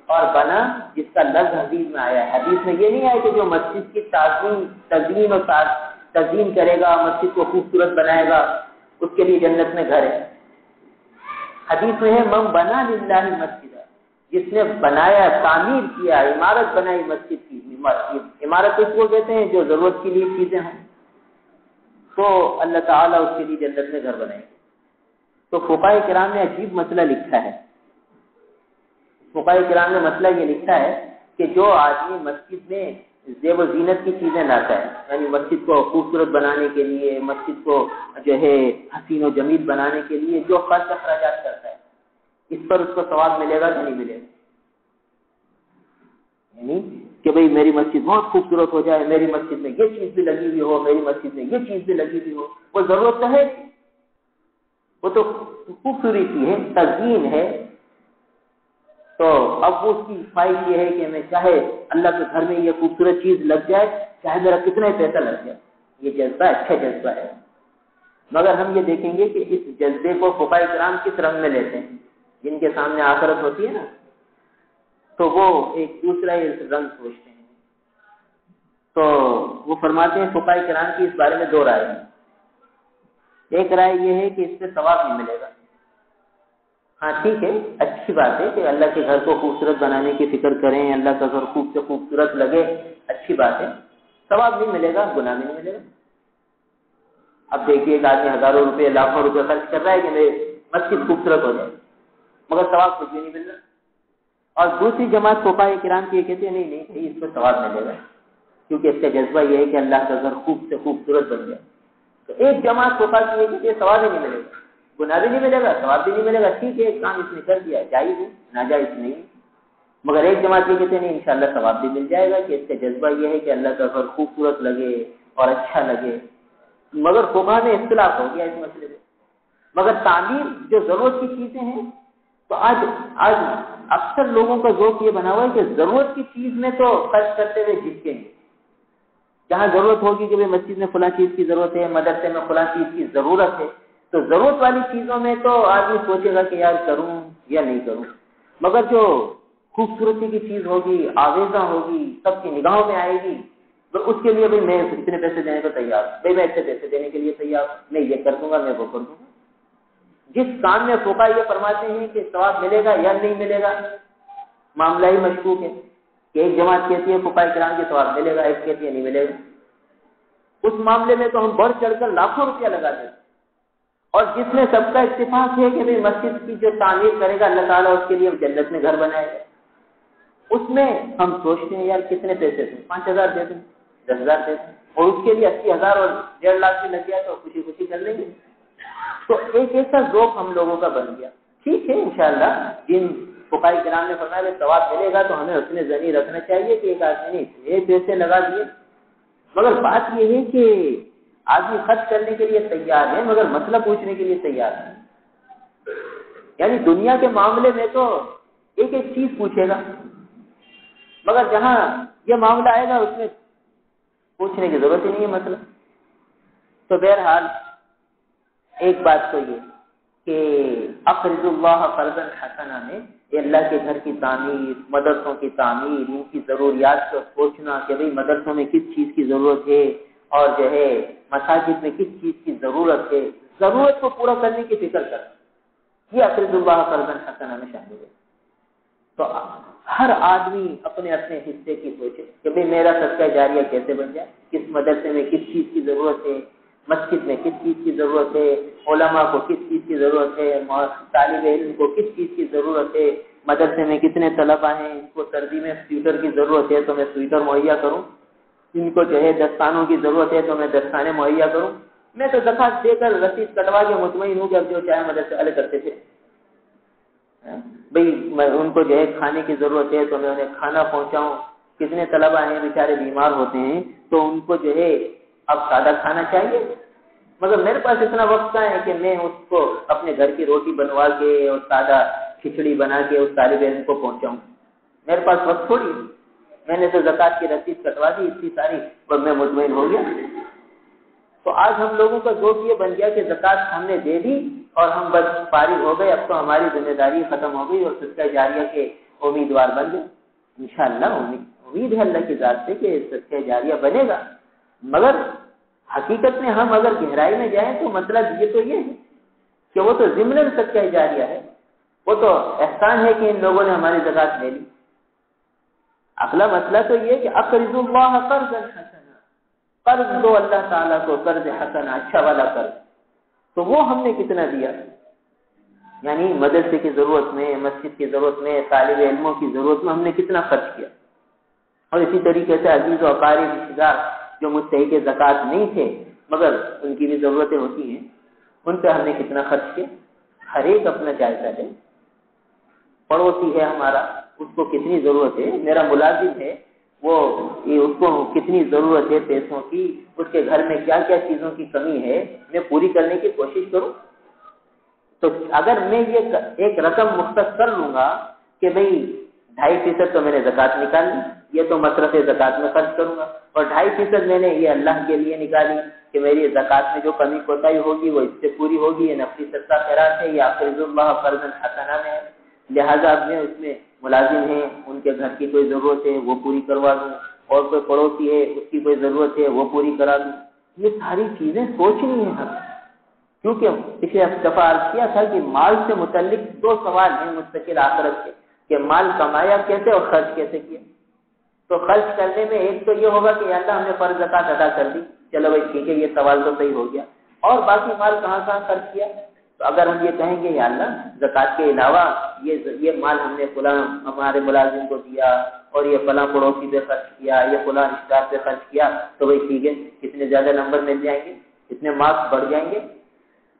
اور بنا جس کا لفظ حدیث میں آیا ہے، حدیث میں یہ نہیں آیا کہ جو مسجد کی تزئین اور تزئین کرے گا، مسجد کو خوبصورت بنائے گا، اس کے لیے جنت میں گھر ہے۔ حدیث میں ہے من بنا للہ مسجد، جس نے بنایا، تعمیر کیا، عمارت بنائی مسجد کی، عمارت اس کو کہتے ہیں جو ضرورت کے لیے چیزیں ہیں، تو اللہ تعالیٰ اس کے لیے جنت میں گھر بنائے۔ تو فقہاء کرام نے عجیب مسئلہ لکھا ہے، فقہاء کرام نے مسئلہ یہ لکھا ہے کہ جو آدمی مسجد میں زیب و زینت کی چیزیں لاتا ہے، یعنی مسجد کو خوبصورت بنانے کے لیے، مسجد کو جو ہے حسین و جمیل بنانے کے لیے جو خرچ اخراجات کرتا ہے، اس پر اس کو ثواب ملے گا کہ نہیں ملے گا؟ یعنی کہ بھئی میری مسجد بہت خوبصورت ہو جائے، میری مسجد میں یہ چیز بھی لگی ہوئی ہو، میری مسجد میں یہ چیز بھی لگی ہوئی ہو، وہ ضرورت تو ہے، وہ تو خوبصورتی ہے، تزئین ہے۔ تو اب اس کی خواہش یہ ہے کہ میں چاہے اللہ کے گھر میں یہ خوبصورت چیز لگ جائے، چاہے میرا کتنا ہی پیسہ لگ جائے، یہ جذبہ اچھا جذبہ ہے۔ مگر ہم یہ دیکھیں گے کہ اس جذبے کو فقہاء کرام کس رنگ میں لیتے ہیں، جن کے سامنے آخرت ہوتی ہے نا، تو وہ ایک دوسرا ہی رنگ سوچتے ہیں۔ تو وہ فرماتے ہیں فقہاء کرام کی اس بارے میں دو رائے ہیں۔ ایک رائے یہ ہے کہ اس سے ثواب نہیں ملے گا۔ ہاں ٹھیک ہے، اچھی بات ہے کہ اللہ کے گھر کو خوبصورت بنانے کی فکر کریں، اللہ کا گھر خوب سے خوبصورت لگے، اچھی بات ہے، ثواب نہیں ملے گا، گناہ بھی نہیں ملے گا۔ اب دیکھیے ایک آدمی ہزاروں روپے، لاکھوں روپے خرچ کر رہا ہے کہ میری مسجد خوبصورت ہو جائے، مگر ثواب کچھ بھی نہیں مل رہا۔ اور دوسری جماعت فقہاء کرام کی یہ کہتے ہیں نہیں اس کو ثواب ملے گا، کیونکہ اس کا جذبہ یہ ہے کہ اللہ کا گھر خوب سے خوبصورت بن جائے۔ تو ایک جماعت فقہاء کی یہ کہتے ہیں ثواب ہی نہیں ملے گا، گناہ بھی نہیں ملے گا، ثواب بھی نہیں ملے گا۔ ٹھیک ہے، ایک کام اس نے کر دیا، جائز ہے، ناجائز نہیں، مگر ایک جماعت یہ کہتے ہیں نہیں انشاءاللہ ثواب بھی مل جائے گا، کہ اس کا جذبہ یہ ہے کہ اللہ کا گھر خوبصورت لگے اور اچھا لگے۔ مگر فقہاء میں اختلاف ہو گیا اس مسئلے میں۔ مگر تعمیر جو ضرورت کی چیزیں ہیں، تو آج اکثر لوگوں کا ذوق یہ بنا ہوا ہے کہ ضرورت کی چیز میں تو خرچ کرتے ہوئے جھٹکیں گے. جہاں ضرورت ہوگی کہ مسجد میں فلاں چیز کی ضرورت ہے، مدرسے میں فلاں چیز کی ضرورت ہے، تو ضرورت والی چیزوں میں تو آدمی سوچے گا کہ یار کروں یا نہیں کروں. مگر جو خوبصورتی کی چیز ہوگی، آویزہ ہوگی، سب کی نگاہوں میں آئے گی، تو اس کے لیے بھائی میں اتنے پیسے دینے کو تیار ہوں، بھائی میں اتنے پیسے دینے کے لیے تیار ہوں، میں یہ کر دوں گا، میں وہ کر دوں گا. جس کام میں فقہا یہ فرماتے ہیں کہ ثواب ملے گا یا نہیں ملے گا، معاملہ ہی مشکوک ہے کہ ایک جماعت کہتی ہے فقہاء کرام کے ثواب ملے گا، ایک کہتی ہے نہیں ملے گا. اس معاملے میں تو ہم بڑھ چڑھ کر لاکھوں روپیہ لگا دیتے ہیں. اور جس میں سب کا اتفاق ہے کہ بھائی مسجد کی جو تعمیر کرے گا اللہ تعالیٰ اس کے لیے جنت میں گھر بنائے گا، اس میں ہم سوچتے ہیں یار کتنے پیسے دیں، 5,000 دے دیں، 10,000 دے دیں، اور اس کے لیے 80,000 اور 1.5 لاکھ بھی لگ گیا تو خوشی خوشی کر لیں گے. تو ایک ایسا ذوق ہم لوگوں کا بن گیا. ٹھیک ہے انشاءاللہ جن فقہاء کرام نے فرمایا کہ ثواب ملے گا تو ہمیں اتنے ذہنی رکھنا چاہیے کہ ایک آدمی نے اتنے پیسے لگا دیے. مگر بات یہ ہے کہ آدمی خرچ کرنے کے لیے تیار ہے مگر مسئلہ پوچھنے کے لیے تیار ہے. یعنی دنیا کے معاملے میں تو ایک ایک چیز پوچھے گا، مگر جہاں یہ معاملہ آئے گا اس میں پوچھنے کی ضرورت ہی نہیں ہے مسئلہ. تو بہرحال ایک بات تو یہ کہ اقرض اللہ قرضا حسنا میں یہ اللہ کے گھر کی تعمیر، مدرسوں کی تعمیر، ان کی ضروریات کو سوچنا کہ بھئی مدرسوں میں کس چیز کی ضرورت ہے اور جو ہے مساجد میں کس چیز کی ضرورت ہے، ضرورت کو پورا کرنے کی فکر کرنا، یہ اقرض اللہ قرضا حسنا میں شامل ہے. تو ہر آدمی اپنے اپنے حصے کی سوچے کہ بھئی میرا صدقہ جاریہ کیسے بن جائے، کس مدرسے میں کس چیز کی ضرورت ہے، مسجد میں کس چیز کی ضرورت ہے، علماء کو کس چیز کی ضرورت ہے، طالب علم کو کس چیز کی ضرورت ہے، مدرسے میں کتنے طلبہ ہیں، ان کو سردی میں سویٹر کی ضرورت ہے تو میں سویٹر مہیا کروں، ان کو جو ہے دستانوں کی ضرورت ہے تو میں دستانے مہیا کروں. میں تو زکوٰۃ دے کر رسید کٹوا کے مطمئن ہوں کہ اب جو چاہے مدرسے والے کرتے تھے. بھئی میں ان کو جو ہے کھانے کی ضرورت ہے تو میں انہیں کھانا پہنچاؤں. کتنے طلبہ ہیں بیچارے بیمار ہوتے ہیں تو ان کو جو ہے اب سادہ کھانا چاہیے، مگر میرے پاس اتنا وقت ہے کہ میں اس کو اپنے گھر کی روٹی بنوا کے اور سادہ کھچڑی بنا کے اس طالب علم کو پہنچاؤں. میرے پاس وقت تھوڑی، میں نے تو زکوٰۃ کی رسید کٹوا دی اتنی ساری اور میں مطمئن ہو گیا. تو آج ہم لوگوں کا ذوق یہ بن گیا کہ زکوٰۃ ہم نے دے دی اور ہم بس فارغ ہو گئے، اب تو ہماری ذمہ داری ختم ہو گئی اور صدقہ جاریہ کے امیدوار بن گئے. انشاءاللہ امید ہے اللہ کی ذات سے کہ صدقہ جاریہ بنے گا، مگر حقیقت میں ہم اگر گہرائی میں جائیں تو مسئلہ یہ تو یہ ہے کہ وہ تو ضمن صدقہ جاریہ ہے، وہ تو احسان ہے کہ ان لوگوں نے ہماری زکوٰۃ لے لی. اگلا مسئلہ تو یہ کہ اقرض اللہ قرضا حسنا، قرض دو اللہ تعالیٰ کو، قرض حسنا اچھا والا قرض. تو وہ ہم نے کتنا دیا، یعنی مدرسے کی ضرورت میں، مسجد کی ضرورت میں، طالب علموں کی ضرورت میں ہم نے کتنا خرچ کیا. اور اسی طریقے سے عزیز و اقارب رشتہ دار جو مستحق زکوٰۃ نہیں تھے مگر ان کی بھی ضرورتیں ہوتی ہیں، ان پہ ہم نے کتنا خرچ کیا. ہر ایک اپنا جائزہ لے. پڑوسی ہے ہمارا، اس کو کتنی ضرورت ہے، میرا ملازم ہے وہ اس کو کتنی ضرورت ہے پیسوں کی، اس کے گھر میں کیا کیا چیزوں کی کمی ہے، میں پوری کرنے کی کوشش کروں. تو اگر میں یہ ایک رقم مختص کر لوں گا کہ بھئی 2.5% تو میں نے زکوٰۃ نکال لی، یہ تو مصرف زکوٰۃ میں خرچ کروں گا، اور 2.5% میں نے یہ اللہ کے لیے نکالی کہ میری زکوٰۃ میں جو کمی کوتاہی ہوگی وہ اس سے پوری ہوگی، یہ نفلی صدقہ خیرات ہے، یہ اقرض اللہ قرضا حسنا میں ہے، لہٰذا میں اس میں ملازم ہیں ان کے گھر کی کوئی ضرورت ہے وہ پوری کروا دوں، اور کوئی پڑوسی ہے اس کی کوئی ضرورت ہے وہ پوری کرا دوں. یہ ساری چیزیں سوچنی ہیں ہم، کیونکہ پچھلے دفعہ عرض کیا تھا کہ مال سے متعلق 2 سوال ہیں مستقل آخرت کے کہ مال کمایا کیسے اور خرچ کیسے کیا. تو خرچ کرنے میں ایک تو یہ ہوگا کہ اللہ ہم نے فرض زکوٰۃ ادا کر دی، چلو بھائی ٹھیک ہے یہ سوال تو صحیح ہو گیا، اور باقی مال کہاں کہاں خرچ کیا. تو اگر ہم یہ کہیں گے یا اللہ زکوٰۃ کے علاوہ یہ مال ہم نے فلاں ہمارے ملازم کو دیا اور یہ فلاں پڑوسی پہ خرچ کیا، یہ فلاں رشتہ دار پہ خرچ کیا، تو بھائی ٹھیک ہے کتنے زیادہ نمبر مل جائیں گے، کتنے مارکس بڑھ جائیں گے.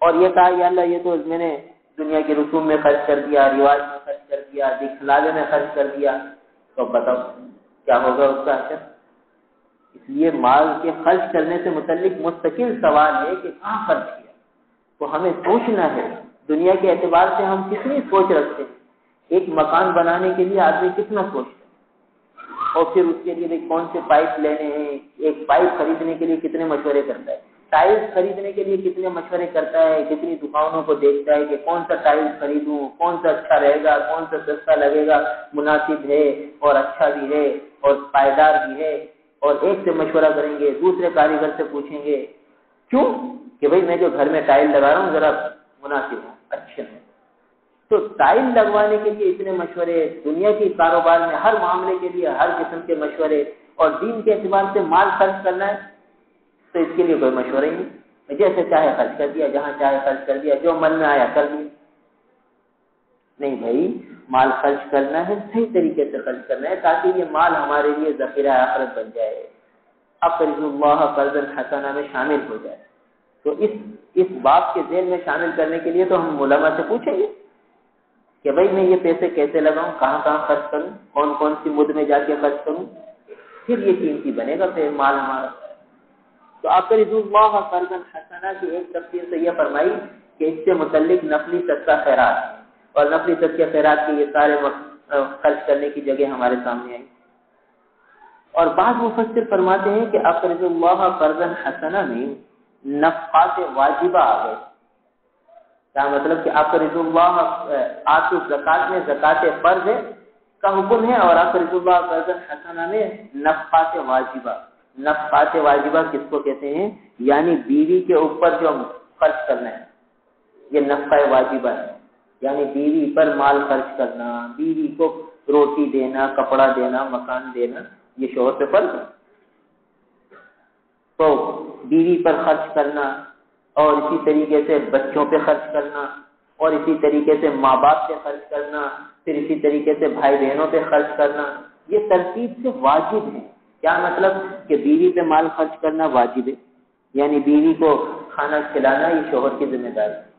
اور یہ کہا یا اللہ یہ تو میں نے دنیا کے رسوم میں خرچ کر دیا، رواج میں خرچ کر دیا، دکھلاوے میں خرچ کر دیا، تو بتاؤ کیا ہوگا اس کا اثر. اس لیے مال کے خرچ کرنے سے متعلق مستقل سوال ہے کہ کہاں خرچ کیا. تو ہمیں سوچنا ہے دنیا کے اعتبار سے ہم کتنی سوچ رکھتے ہیں. ایک مکان بنانے کے لیے آدمی کتنا سوچتا ہے، اور پھر اس کے لیے کون سے پائپ لینے ہیں، ایک پائپ خریدنے کے لیے کتنے مشورے کرتا ہے، ٹائلز خریدنے کے لیے کتنے مشورے کرتا ہے، کتنی دکانوں کو دیکھتا ہے کہ کون سا ٹائلز خریدوں، کون سا اچھا رہے گا، کون سا سستا لگے گا، مناسب ہے اور اچھا بھی ہے اور پائیدار بھی ہے، اور ایک سے مشورہ کریں گے، دوسرے کاریگر سے پوچھیں گے، کیوں کہ بھائی میں جو گھر میں ٹائل لگا رہا ہوں ذرا مناسب ہوں، اچھے ہیں۔ تو ٹائل لگوانے کے لیے اتنے مشورے، دنیا کے کاروبار میں ہر معاملے کے لیے ہر قسم کے مشورے، اور دین کے اعتبار سے مال خرچ کرنا ہے تو اس کے لیے کوئی مشورہ ہی نہیں، جیسے چاہے خرچ کر دیا، جہاں چاہے خرچ کر دیا، جو من میں آیا کر دیا۔ نہیں بھائی، مال خرچ کرنا ہے، صحیح طریقے سے خرچ کرنا ہے تاکہ یہ مال ہمارے لیے ذخیرہ آخرت بن جائے، اقرض اللہ قرضا حسنا میں شامل ہو جائے۔ تو اس بات کے ذہن میں شامل کرنے کے لیے تو ہم علماء سے پوچھیں گے کہ بھائی میں یہ پیسے کیسے لگاؤں، کہاں کہاں خرچ کروں، کون کون سی مد میں جا کے خرچ کروں، پھر یہ قیمتی بنے گا پھر مال ہمارا۔ تو اقرض اللہ قرضا حسنا کی ایک تفسیر سے یہ فرمائی کہ اس سے متعلق نفلی صدقہ خیرات، اور نفلی صدقہ خیرات کے یہ سارے خرچ کرنے کی جگہ ہمارے سامنے آئی۔ اور بعض مفسر فرماتے ہیں کہ اقرض اللہ قرضا حسنا میں نفقات واجبہ آ گئے۔ کیا مطلب کہ اقرض اللہ آتو زکات میں زکات فرض کا حکم ہے، اور اقرض اللہ قرضا حسنا میں نفقات واجبہ۔ نفقات واجبہ کس کو کہتے ہیں؟ یعنی بیوی کے اوپر جو خرچ کرنا ہے، یہ نفقہ واجبہ ہے، یعنی بیوی پر مال خرچ کرنا، بیوی کو روٹی دینا، کپڑا دینا، مکان دینا، یہ شوہر پہ فرض ہے۔ تو بیوی پر خرچ کرنا، اور اسی طریقے سے بچوں پہ خرچ کرنا، اور اسی طریقے سے ماں باپ پہ خرچ کرنا، پھر اسی طریقے سے بھائی بہنوں پہ خرچ کرنا، یہ ترتیب سے واجب ہے۔ کیا مطلب کہ بیوی پہ مال خرچ کرنا واجب ہے، یعنی بیوی کو کھانا کھلانا یہ شوہر کی ذمہ داری ہے۔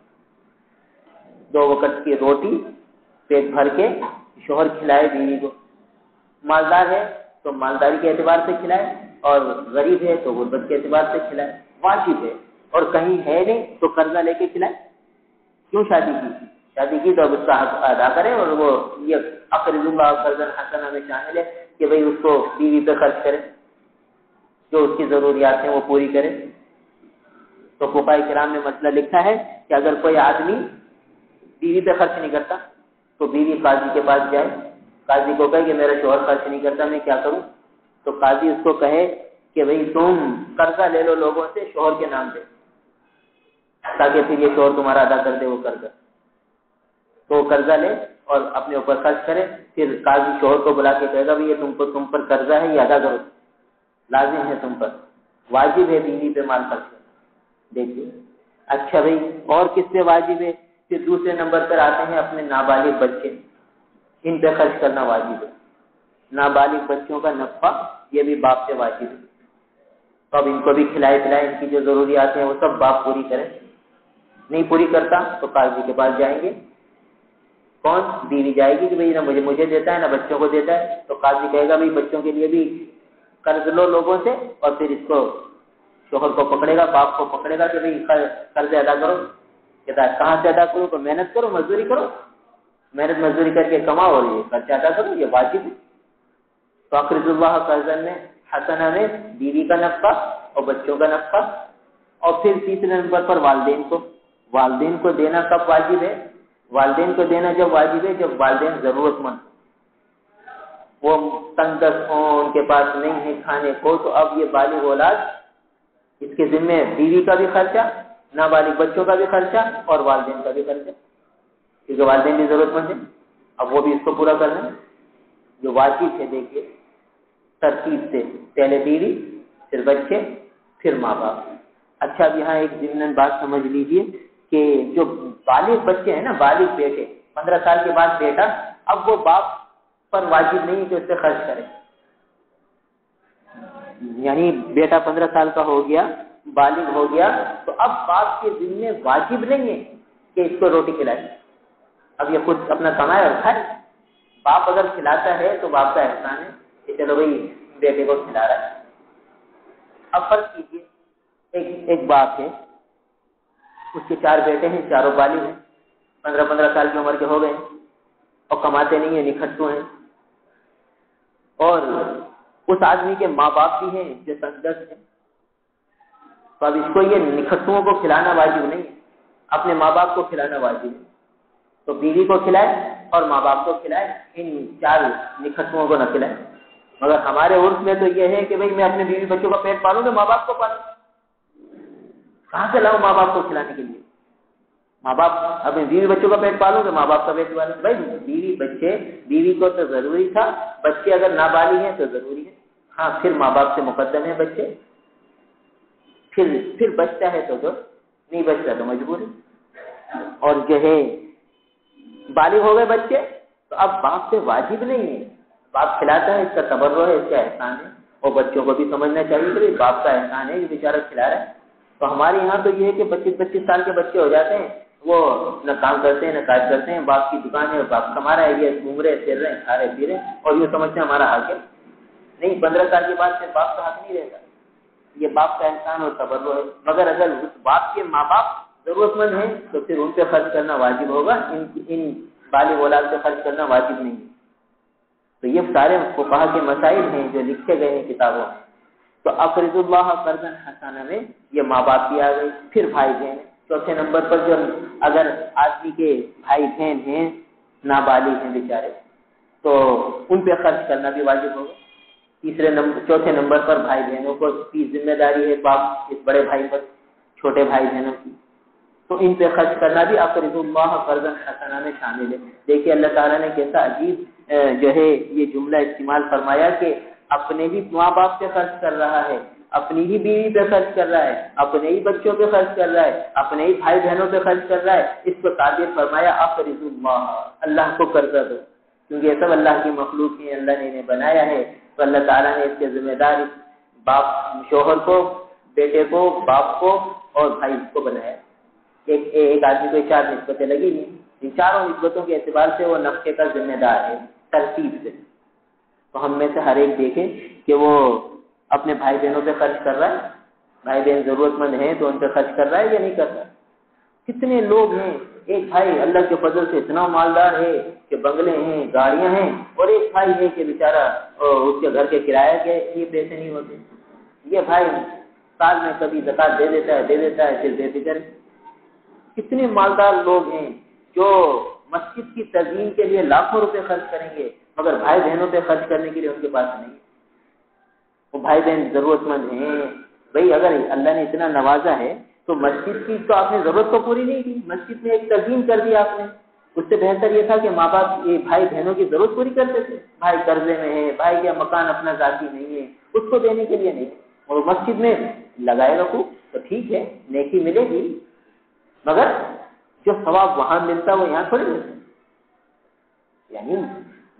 2 وقت کی روٹی پیٹ بھر کے شوہر کھلائے بیوی کو، مالدار ہے تو مالداری کے اعتبار سے کھلائے، اور غریب ہے تو غربت کے اعتبار سے کھلائے، واجب ہے۔ اور کہیں ہے نہیں تو قرضہ لے کے کھلائے۔ کیوں شادی کی تو اب اس کا حق ادا کرے، اور وہ یہ اقرض اللہ قرضا حسنا میں شامل ہے کہ بھئی اس کو بیوی پہ خرچ کرے، جو اس کی ضروریات ہیں وہ پوری کرے۔ تو فقہاء کرام نے مسئلہ لکھا ہے کہ اگر کوئی آدمی بیوی پہ خرچ نہیں کرتا تو بیوی قاضی کے پاس جائے، قاضی کو کہے کہ میرا شوہر خرچ نہیں کرتا، میں کیا کروں؟ تو قاضی اس کو کہے کہ بھئی تم قرضہ لے لو لوگوں سے شوہر کے نام پہ، تاکہ پھر یہ شوہر تمہارا ادا کر دے وہ قرضہ۔ تو وہ قرضہ لے اور اپنے اوپر خرچ کرے، پھر قاضی شوہر کو بلا کے کہے گا بھئی یہ تم پر قرضہ ہے، یہ ادا کرو، لازم ہے تم پر، واجب ہے بیوی پہ مال خرچ کرنا۔ دیکھیے اچھا بھئی اور کس پہ واجب ہے؟ پھر دوسرے نمبر پر آتے ہیں اپنے نابالغ بچے، ان پہ خرچ کرنا واجب ہے۔ نابالغ بچوں کا نفقہ یہ بھی باپ سے واجب ہے، تو اب ان کو بھی کھلائے پلائے، ان کی جو ضروریات ہیں وہ سب باپ پوری کرے۔ نہیں پوری کرتا تو قاضی کے پاس جائیں گے، کون؟ بیوی جائے گی کہ بھئی نہ مجھے دیتا ہے نہ بچوں کو دیتا ہے، تو قاضی کہے گا بھئی بچوں کے لیے بھی قرض لو لوگوں سے، اور پھر اس کو شوہر کو پکڑے گا، باپ کو پکڑے گا کہ بھئی قرض ادا کرو۔ کہتا ہے کہاں سے ادا کرو؟ تو محنت کرو، مزدوری کرو، محنت مزدوری کر کے کماؤ اور یہ خرچہ ادا کرو، یہ واجب ہے۔ تو اقرض اللہ قرضا میں حسنا میں بیوی کا نفقہ اور بچوں کا نفقہ، اور پھر تیسرے نمبر پر والدین کو دینا کب واجب ہے؟ والدین کو دینا جب واجب ہے جب والدین ضرورت مند، وہ تنگ دست ہوں، ان کے پاس نہیں ہے کھانے کو، تو اب یہ بالغ اولاد اس کے ذمہ بیوی کا بھی خرچہ، نابالغ بچوں کا بھی خرچہ، اور والدین کا بھی خرچہ، کیونکہ والدین بھی ضرورت مند ہیں، اب وہ بھی اس کو پورا کرنا ہے جو واجب ہے۔ دیکھیے ترتیب سے، پہلے بیوی، پھر بچے، پھر ماں باپ۔ اچھا اب یہاں ایک ضمن بات سمجھ لیجئے کہ جو بالغ بچے ہیں نا، بالغ بیٹے، 15 سال کے بعد بیٹا، اب وہ باپ پر واجب نہیں ہے کہ اس سے خرچ کرے، یعنی بیٹا 15 سال کا ہو گیا، بالغ ہو گیا، تو اب باپ کے ذمہ واجب نہیں ہے کہ اس کو روٹی کھلائے، اب یہ خود اپنا کمائے اور کھائے۔ باپ اگر کھلاتا ہے تو باپ کا احسان ہے کہ چلو بھئی بیٹے کو کھلا رہا ہے۔ اب فرض کیجیے ایک باپ ہے، اس کے 4 بیٹے ہیں، چاروں بالغ ہیں، 15 سال کی عمر کے ہو گئے، اور کماتے نہیں ہیں، نکھٹو ہیں، اور اس آدمی کے ماں باپ بھی ہیں جو تندرست ہیں، تو اب اس کو یہ نکھٹوؤں کو کھلانا واجب نہیں ہے، اپنے ماں باپ کو کھلانا واجب ہے، تو بیوی کو کھلائے اور ماں باپ کو کھلائے، ان 4 نکھٹوؤں کو نہ کھلائے۔ مگر ہمارے عرف میں تو یہ ہے کہ بھئی میں اپنے بیوی بچوں کا پیٹ پالوں گا، ماں باپ کو پالوں، کہاں سے لاؤں ماں باپ کو کھلانے کے لیے؟ ماں باپ اپنے بیوی بچوں کا پیٹ پالوں گے، ماں باپ کا پیٹ پالوں گے؟ بھائی بیوی کو تو ضروری تھا، بچے اگر نابالغ ہیں تو ضروری ہے، ہاں پھر ماں باپ سے مقدم ہے بچے، پھر بچتا ہے تو نہیں بچتا تو مجبور ہے۔ اور جو ہے بالغ ہو گئے بچے تو اب باپ سے واجب نہیں ہے، باپ کھلاتا ہے، اس کا تبرع ہے، اس کا احسان ہے، اور بچوں کو بھی سمجھنا چاہیے کہ باپ کا احسان ہے، یہ بیچارہ کھلا رہا ہے۔ تو ہمارے یہاں تو یہ ہے کہ 25-25 سال کے بچے ہو جاتے ہیں، وہ نہ کام کرتے ہیں نہ کاج کرتے ہیں، باپ کی دکان ہے، باپ کما رہا ہے، یہ گھوم رہے پھر رہے کھا رہے پی رہے، اور یہ سمجھتے ہیں ہمارا حق ہے۔ نہیں، 15 سال کے بعد پھر باپ کا حق نہیں رہتا، یہ باپ کا احسان اور تبرع ہے۔ مگر اگر اس باپ کے ماں باپ ضرورت مند ہیں تو پھر ان پہ خرچ کرنا واجب ہوگا، ان بالغ اولاد پہ خرچ کرنا واجب نہیں ہے۔ تو یہ سارے فقہا کے مسائل ہیں جو لکھے گئے ہیں کتابوں میں۔ تو اقرض اللہ قرضا حسنا میں یہ ماں باپ بھی آ گئے، پھر بھائی بہن، چوتھے نمبر پر جو اگر آدمی کے بھائی بہن ہیں نابالغ ہیں بیچارے تو ان پہ خرچ کرنا بھی واجب ہوگا۔ چوتھے نمبر پر بھائی بہنوں کو کی ذمہ داری ہے باپ اس بڑے بھائی پر، چھوٹے بھائی بہنوں کی، تو ان پہ خرچ کرنا بھی اقرض اللہ قرضا حسنا میں شامل ہے۔ دیکھیے اللہ تعالیٰ نے کیسا عجیب جو ہے یہ جملہ استعمال فرمایا کہ اپنے بھی ماں باپ پہ خرچ کر رہا ہے، اپنی ہی بیوی پہ خرچ کر رہا ہے، اپنے ہی بچوں پہ خرچ کر رہا ہے، اپنے ہی بھائی بہنوں پہ خرچ کر رہا ہے۔ اس کو تعبیر فرمایا اقرض اللہ، اللہ کو قرضہ دو، کیونکہ یہ سب اللہ کی مخلوق ہیں، اللہ نے انہیں بنایا ہے، تو اللہ تعالیٰ نے اس کے ذمہ دار باپ شوہر کو، بیٹے کو، باپ کو اور بھائی کو بنایا۔ ایک آدمی کو 4 نسبتیں لگی ہوئی، ان چاروں نسبتوں کے اعتبار سے وہ نفقے کا ذمہ دار ہے ترتیب سے۔ تو ہم میں سے ہر ایک دیکھیں کہ وہ اپنے بھائی بہنوں پہ خرچ کر رہا ہے، بھائی بہن ضرورت مند ہیں تو ان پہ خرچ کر رہا ہے یا نہیں کر رہا؟ کتنے لوگ ہیں، ایک بھائی اللہ کے فضل سے اتنا مالدار ہے کہ بنگلے ہیں، گاڑیاں ہیں، اور ایک بھائی ہے کہ بیچارہ اس کے گھر کے کرایہ کے یہ پیسے نہیں ہوتے۔ یہ بھائی سال میں کبھی زکات دے دیتا ہے پھر بے فکر۔ کتنے مالدار لوگ ہیں جو مسجد کی تزئین کے لیے لاکھوں روپے خرچ کریں گے، مگر بھائی بہنوں پہ خرچ کرنے کے لیے ان کے پاس نہیں۔ وہ بھائی بہن ضرورت مند ہیں، بھائی اگر اللہ نے اتنا نوازا ہے تو مسجد کی تو آپ نے ضرورت تو پوری نہیں کی، مسجد میں ایک تزئین کر دیا آپ نے۔ اس سے بہتر یہ تھا کہ ماں باپ یہ بھائی بہنوں کی ضرورت پوری کرتے تھے۔ بھائی قرضے میں ہے، بھائی کا مکان اپنا ذاتی نہیں ہے، اس کو دینے کے لیے نہیں، اور مسجد میں لگائے رکھو تو ٹھیک ہے، نیکی ملے گی، مگر جو ثواب وہاں ملتا وہ یہاں تھوڑی ملتا۔ یعنی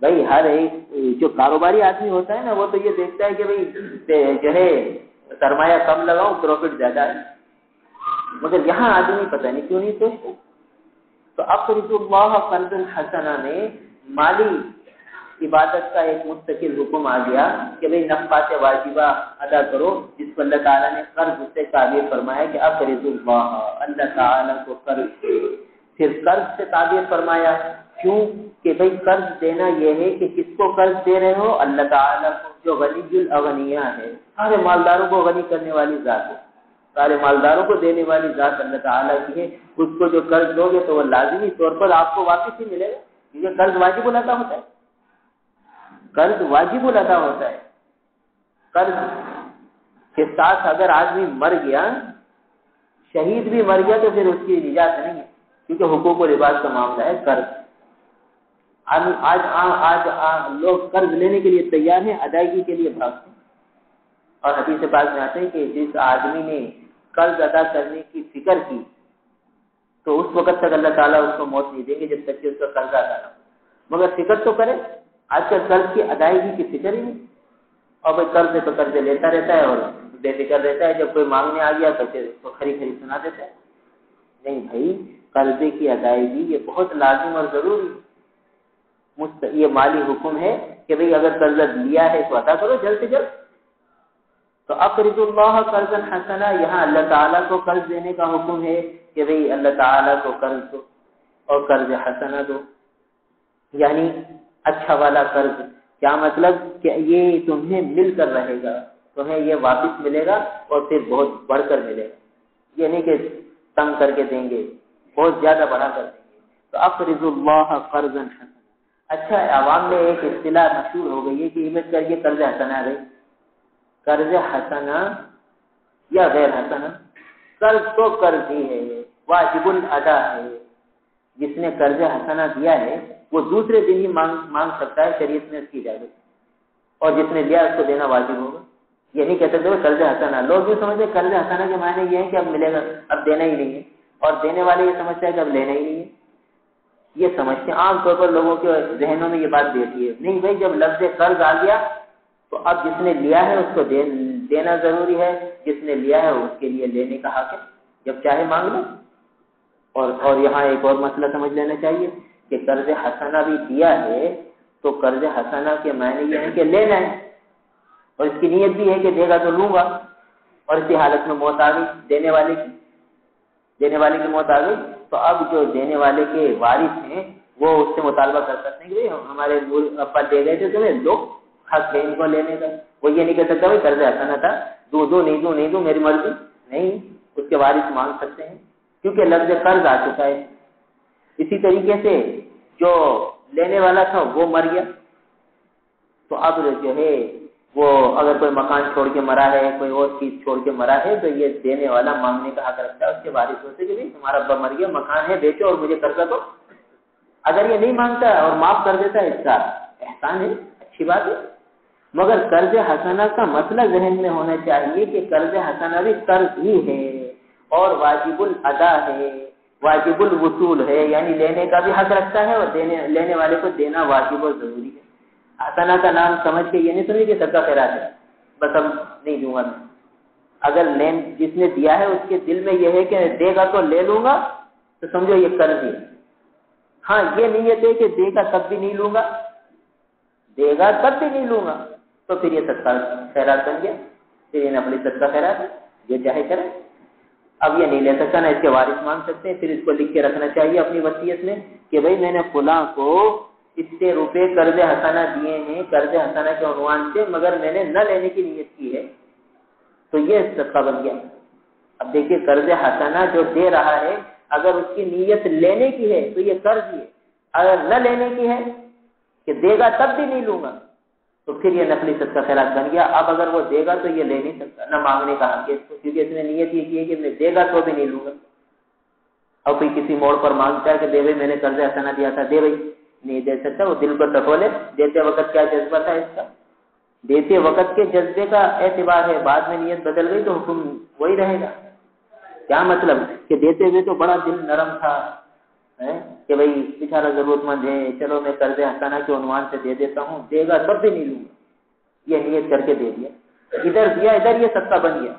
بھائی ہر ایک جو کاروباری آدمی ہوتا ہے نا، وہ تو یہ دیکھتا ہے کہ بھائی جو ہے سرمایہ کم لگاؤں پروفٹ زیادہ ہے، مگر یہاں آدمی پتہ نہیں کیوں نہیں سوچتا۔ تو اقرض اللہ قرضا حسنا میں مالی عبادت کا ایک مستقل حکم آ گیا کہ بھئی نفقات واجبہ ادا کرو، جس کو اللہ تعالیٰ نے قرض سے تعبیر فرمایا کہ اقرض اللہ تعالیٰ کو قرض دے۔ پھر قرض سے تعبیر فرمایا کیوں کہ بھئی قرض دینا یہ ہے کہ کس کو قرض دے رہے ہو؟ اللہ تعالیٰ کو، جو غنی الاغنیاء ہے، سارے مالداروں کو غنی کرنے والی ذات ہے، سارے مالداروں کو دینے والی ذات اللہ تعالیٰ کی ہے۔ اس کو جو قرض دو گے تو وہ لازمی طور پر آپ کو واپس ہی ملے گا، کیونکہ قرض واجب الادا ہوتا ہے، قرض واجب الادا ہوتا ہے۔ قرض کے ساتھ اگر آدمی مر گیا، شہید بھی مر گیا، تو پھر اس کی نجات نہیں ہے، کیونکہ حقوق و لباس کا معاملہ ہے قرض۔ آج لوگ قرض لینے کے لیے تیار ہیں، ادائیگی کے لیے بھاگتے ہیں، اور حدیث پاک میں آتے ہیں کہ جس آدمی نے قرض ادا کرنے کی فکر کی تو اس وقت تک اللہ تعالیٰ اس کو موت نہیں دیں گے جب تک کہ اس کا قرض ادا نہ ہو۔ مگر فکر تو کرے، آج کل قرض کی ادائیگی کی فکر ہی نہیں، اور بھائی قرض تو قرض لیتا رہتا ہے اور بے فکر رہتا ہے، جب کوئی مانگنے آ گیا تو پھر اس کو کھری کھری سنا دیتا ہے۔ نہیں بھائی، قرضے کی ادائیگی یہ بہت لازم اور ضروری، یہ مالی حکم ہے کہ بھئی اگر قرض لیا ہے تو ادا کرو جلد سے جلد۔ تو اقرض اللہ قرضا حسنا، یہاں اللہ تعالیٰ کو قرض دینے کا حکم ہے کہ بھئی اللہ تعالیٰ کو قرض دو اور قرض حسنا دو۔ یعنی اچھا والا قرض، کیا مطلب کہ یہ تمہیں مل کر رہے گا، تمہیں یہ واپس ملے گا اور پھر بہت بڑھ کر ملے گا، یہ نہیں کہ تنگ کر کے دیں گے، بہت زیادہ بڑھا کر دیں گے۔ تو اقرض اللہ قرضا حسنا، اچھا عوام میں ایک اصطلاح مشہور ہو گئی ہے کہ یہ کر یہ قرض حسنا ہے، قرض حسنا یا غیر حسنا، قرض تو قرض ہی ہے، واجب الادا ہے، جس نے قرض حسنا دیا ہے وہ دوسرے دن ہی مانگ سکتا ہے، شریعت میں اس کی اجازت، اور جس نے لیا اس کو دینا واجب ہوگا۔ یہ نہیں کہتے تھے قرض حسنا، لوگ یہ سمجھتے ہیں قرض حسنا کے معنی یہ ہے کہ اب ملے گا، اب دینا ہی نہیں ہے، اور دینے والے یہ سمجھتا ہے کہ اب لینا ہی نہیں ہے، یہ سمجھتے ہیں عام طور پر لوگوں کے ذہنوں میں یہ بات بیٹھی ہے۔ نہیں بھائی، جب لفظ قرض آ گیا تو اب جس نے لیا ہے اس کو دینا ضروری ہے، جس نے لیا ہے اس کے لیے لینے کا حق ہے، جب چاہے مانگ لو۔ اور یہاں ایک اور مسئلہ سمجھ لینا چاہیے کہ قرض حسنا بھی دیا ہے تو قرض حسنا کے معنی یہ ہے کہ لینا ہے، اور اس کی نیت بھی ہے کہ دے گا تو لوں گا، اور اسی حالت میں موت آ گئی دینے والے کی موت آ گئی، تو اب جو دینے والے کے وارث ہیں وہ اس سے مطالبہ کر سکتے ہیں کہ ہمارے ابا دے گئے تھے تمہیں، لو حق ہے ان کو لینے کا۔ وہ یہ نہیں کہہ سکتا بھائی قرض حسنا تھا، دو نہیں دوں میری مرضی، نہیں، اس کے وارث مانگ سکتے ہیں کیونکہ لفظ قرض آ چکا ہے۔ اسی طریقے سے جو لینے والا تھا وہ مر گیا، تو اب جو ہے وہ اگر کوئی مکان چھوڑ کے مرا ہے، کوئی اور چیز چھوڑ کے مرا ہے، تو یہ دینے والا مانگنے کا حق رکھتا ہے اس کے وارثوں سے کہ تمہارا ابا مر گیا، مکان ہے بیچو اور مجھے قرضہ دو۔ اگر یہ نہیں مانگتا اور معاف کر دیتا ہے اس کا احسان ہے، اچھی بات ہے، مگر قرض حسنا کا مسئلہ ذہن میں ہونا چاہیے کہ قرض حسنا بھی قرض ہی ہے اور واجب الادا ہے، واجب الوصول ہے، یعنی لینے کا بھی حق رکھتا ہے اور لینے والے کو دینا واجب اور ضروری ہے۔ حسنا کا نام سمجھ کے یہ نہیں سمجھے کہ صدقہ خیرات ہے، بس اب نہیں دوں گا میں۔ اگر جس نے دیا ہے اس کے دل میں یہ ہے کہ دے گا تو لے لوں گا، تو سمجھو یہ قرض ہے۔ ہاں یہ نیت ہے کہ دے گا تب بھی نہیں لوں گا، دے گا تب بھی نہیں لوں گا، تو پھر یہ صدقہ خیرات بن گیا، پھر یہ نفلی صدقہ خیرات ہے، یہ چاہے کرے۔ اب یہ نہیں لے سکتا، نہ اس کے وارث مانگ سکتے ہیں، پھر اس کو لکھ کے رکھنا چاہیے اپنی وصیت میں کہ بھائی میں نے فلاں کو اتنے روپے قرض حسنا دیے ہیں قرض حسنا کے عنوان سے، مگر میں نے نہ لینے کی نیت کی ہے، تو یہ صدقہ بن گیا۔ اب دیکھیے قرض حسنا جو دے رہا ہے اگر اس کی نیت لینے کی ہے تو یہ قرض ہی ہے، اگر نہ لینے کی ہے کہ دے گا تب بھی نہیں لوں گا تو پھر یہ نفلی صدقہ خیرات بن گیا۔ اب اگر وہ دے گا تو یہ لے نہیں سکتا، نہ مانگنے کا حق ہے اس کو، کیونکہ اس نے نیت یہ کی ہے کہ میں دے گا تو بھی نہیں لوں گا۔ اور کوئی کسی موڑ پر مانگتا ہے کہ دے بھائی میں نے قرض حسنا دیا تھا، دے بھائی، نہیں دے سکتا، وہ دل کو ٹٹولے، دیتے وقت کیا جذبہ تھا اس کا، دیتے وقت کے جذبے کا اعتبار ہے، بعد میں نیت بدل گئی تو حکم وہی رہے گا۔ کیا مطلب کہ دیتے ہوئے تو بڑا دل نرم تھا کہ بھائی بیچارہ ضرورت مند ہے، چلو میں قرض حسنا کے عنوان سے دے دیتا ہوں، دے گا تب بھی نہیں لوں گا، یہ نیت کر کے دے دیا، ادھر دیا ادھر یہ صدقہ بن گیا،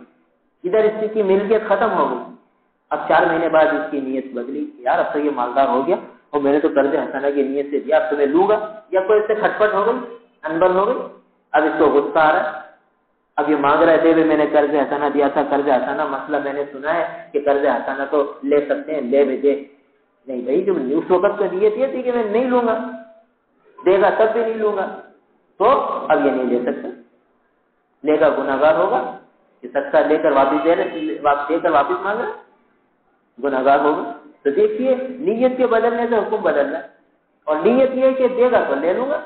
ادھر اس کی ملکیت ختم ہو گئی۔ اب 4 مہینے بعد اس کی نیت بدلی، یار اب تو یہ مالدار ہو گیا اور میں نے تو قرض حسنا کی نیت سے دیا، اب تو میں لوں گا، یا کوئی اس سے کھٹپٹ ہو گئی، انبن ہو گئی، اب اس کو غصہ آ رہا ہے، اب یہ مانگ رہے تھے میں نے قرض حسنا دیا تھا، قرض حسنا مسئلہ میں نے سنا ہے کہ قرض حسنا تو لے سکتے ہیں، لے بھی دے، نہیں بھائی جو اس وقت تو نیت یہ تھی کہ میں نہیں لوں گا، دے گا تب بھی نہیں لوں گا، تو اب یہ نہیں لے سکتا، لے گا گناہگار ہوگا، کہ صدقہ لے کر واپس مانگ رہا گناہگار ہوگا۔ تو دیکھیے نیت کے بدلنے سے حکم بدل رہا ہے، اور نیت یہ ہے کہ دے گا تو لے لوں گا،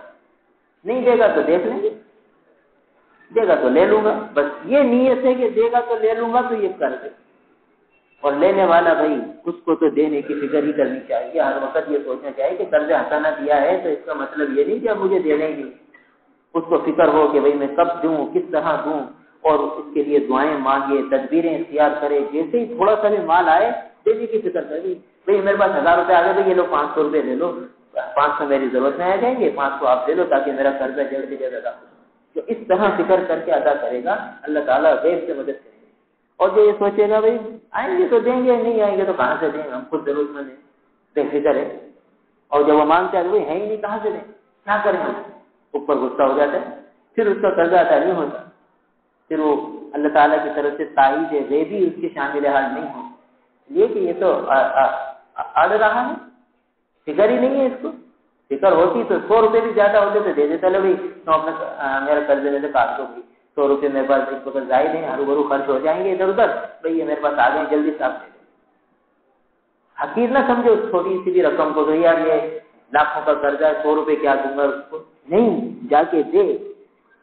نہیں دے گا تو دیکھ لیں گے، دے گا تو لے لوں گا، بس یہ نیت ہے کہ دے گا تو لے لوں گا، تو یہ کر دے۔ اور لینے والا بھائی اس کو تو دینے کی فکر ہی کرنی چاہیے، ہر وقت یہ سوچنا چاہیے کہ قرض حسنا دیا ہے تو اس کا مطلب یہ نہیں کہ اب مجھے دینا ہی نہیں، اس کو فکر ہو کہ بھائی میں کب دوں، کس طرح دوں، اور اس کے لیے دعائیں مانگے، تدبیریں اختیار کرے، جیسے ہی تھوڑا سا بھی مال آئے دینے کی فکر کرے، بھائی میرے پاس 1000 روپے آ گئے، بھائی یہ لو 500 روپے لے لو، 500 میری ضرورت میں آ جائیں گے، 500 آپ لے لو تاکہ میرا قرضہ جلد سے جلد ادا ہو۔ جو اس طرح فکر کر کے ادا کرے گا اللہ تعالیٰ غیب سے مدد کرے گا۔ اور جو یہ سوچے گا بھائی آئیں گے تو دیں گے، نہیں آئیں گے تو کہاں سے دیں، ہم خود ضرورت مند ہیں، بے فکر ہے، اور جب وہ مانگتا ہے بھائی ہے ہی نہیں کہاں سے دیں، کیا کریں ہم، اوپر غصہ ہو جاتا ہے، پھر اس کا قرضہ ادا نہیں ہوتا، پھر وہ اللہ تعالیٰ کی طرف سے تائید غیبی اس کے شامل حال نہیں ہو، یہ کہ یہ تو اڑ رہا ہے، فکر ہی نہیں ہے اس کو، فکر ہوتی تو 100 روپے بھی زیادہ ہوتے تو دے دیتا، لے بھائی تم اپنا میرا قرضے میں سے کاٹ دو بھائی، 100 روپے میرے پاس ایک وقت ظاہر ہیں، ہر برو خرچ ہو جائیں گے ادھر ادھر، بھائی یہ میرے پاس آ گئے جلدی سے آپ دے دو۔ حقیر نہ سمجھو چھوٹی سی بھی رقم کو، تو یار یہ لاکھوں کا قرضہ ہے، 100 روپے کیا دوں گا اس کو، نہیں، جا کے دے،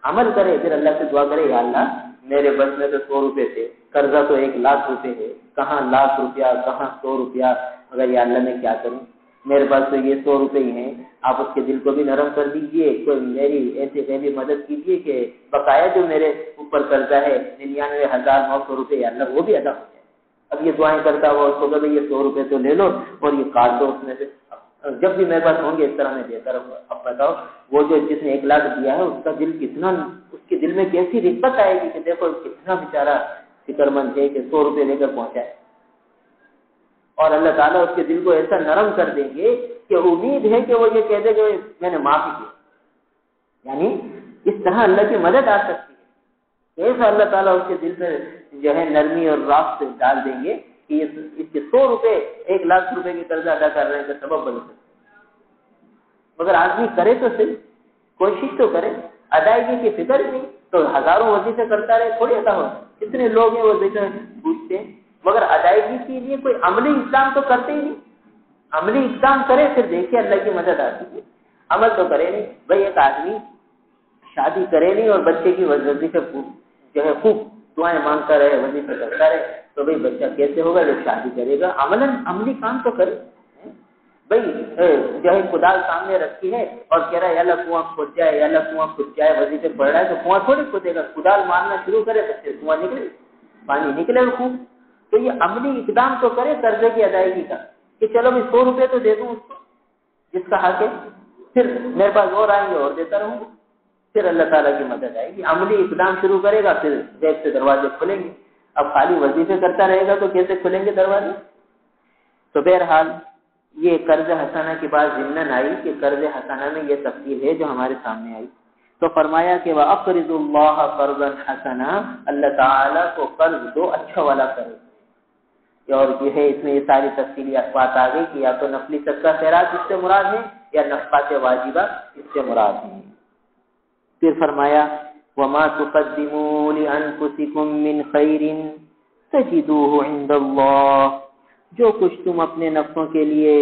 عمل کرے، پھر اللہ سے دعا کرے، یا اللہ میرے بس میں تو 100 روپے تھے، قرضہ تو 1,00,000 روپے ہے، کہاں 1,00,000 روپیہ، کہاں 100 روپیہ، مگر یا اللہ میں کیا کروں، میرے پاس تو یہ 100 روپے ہی ہیں، آپ اس کے دل کو بھی نرم کر دیجئے، کوئی میری ایسی مدد کیجئے کہ بقایا جو میرے اوپر قرضہ ہے 99,900 روپے، یا اللہ وہ بھی ادا ہو جائے۔ اب یہ دعائیں کرتا ہوا اس کو کہ یہ 100 روپے تو لے لو اور یہ کاٹ دو اس میں سے، جب بھی میرے پاس ہوں گے اس طرح میں دیتا رہوں گا۔ اب بتاؤ وہ جو جس نے 1,00,000 دیا ہے اس کا دل کتنا، اس کے دل میں کیسی رغبت آئے گی کہ دیکھو کتنا بیچارہ فکر مند ہے کہ 100 روپے لے کر پہنچا ہے، اور اللہ تعالیٰ اس کے دل کو ایسا نرم کر دیں گے کہ امید ہے کہ وہ یہ کہہ دے کہ میں نے معافی کی، یعنی اس طرح اللہ کی مدد آ سکتی ہے، ایسا اللہ تعالیٰ اس کے دل پہ جو ہے نرمی اور راحت سے ڈال دیں گے کہ اس کے 100 روپے 1,00,000 روپے کی قرض ادا کر رہے ہیں کا سبب بن سکتے، مگر آدمی کرے تو صحیح، کوشش تو کرے، ادائیگی کی فکر ہی نہیں تو ہزاروں وظیفے کرتا رہے تھوڑی ادا ہو، کتنے لوگ ہیں وظیفے پوچھتے ہیں، مگر ادائیگی کے لیے کوئی عملی اقدام تو کرتے ہی نہیں، عملی اقدام کرے پھر دیکھیے اللہ کی مدد آتی ہے، عمل تو کرے نہیں۔ بھائی ایک آدمی شادی کرے نہیں اور بچے کی وظیفے جو ہے خوب دعائیں مانگتا رہے، وظیفے کرتا رہے، تو بھائی بچہ کیسے ہوگا جب شادی کرے گا؟ عملی کام تو کرے۔ بھائی جو ہے کدال سامنے رکھی ہے اور کہہ رہا ہے اللہ کنواں کھود جائے، اللہ کنواں کھود جائے، وظیفے پڑھ رہا ہے تو کنواں تھوڑی کھودے گا، کدال مارنا شروع کرے تو پھر کنواں نکلے، پانی نکلے گا خوب۔ تو یہ عملی اقدام تو کرے قرضے کی ادائیگی کا، کہ چلو میں 100 روپے تو دے دوں اس کو جس کا حق ہے، پھر میرے پاس اور آئیں گے اور دیتا رہوں گا، پھر اللہ تعالیٰ کی مدد آئے گی۔ عملی اقدام شروع کرے گا پھر جیب سے دروازے کھلیں گے، اب خالی وظیفے کرتا رہے گا تو کیسے کھلیں گے دروازے؟ تو بہرحال یہ قرض حسنہ کی بات ضمناً آئی کہ قرض حسنہ میں یہ تفصیل ہے جو ہمارے سامنے آئی، تو فرمایا کہ وَأَقْرِضُوا اللَّهَ قَرْضًا حَسَنًا، اللہ تعالیٰ کو قرض دو اچھا والا قرض، اور یہ ہے اس میں یہ ساری تفصیلی بات آ گئی کہ یا تو نفلی صدقہ خیرات اس سے مراد ہے یا نفقات واجبہ اس سے مراد ہے۔ پھر فرمایا وَمَا تُقَدِّمُوا لِأَنفُسِكُم مِّنْ خَيْرٍ تَجِدُوهُ عِندَ اللَّهِ، جو کچھ تم اپنے نفسوں کے لیے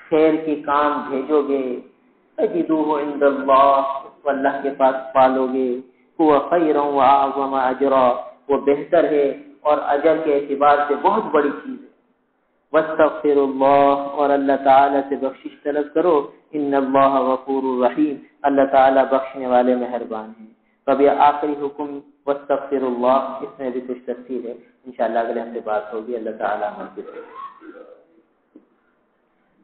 خیر کے کام بھیجو گے، تجدوه عند اللہ، وہ اللہ کے پاس پالو گے، هو خیر واعظم اجرا، وہ بہتر ہے اور اجر کے اعتبار سے بہت بڑی چیز ہے۔ واستغفر اللہ، اور اللہ تعالی سے بخشش طلب کرو، ان اللہ غفور رحیم، اللہ تعالی بخشنے والے مہربان ہیں۔ اب یہ آخری حکم واستغفر اللہ، اس میں بھی کچھ تفصیل ہے، انشاءاللہ اگلے ہفتے بات ہوگی۔ اللہ تعالی ہماری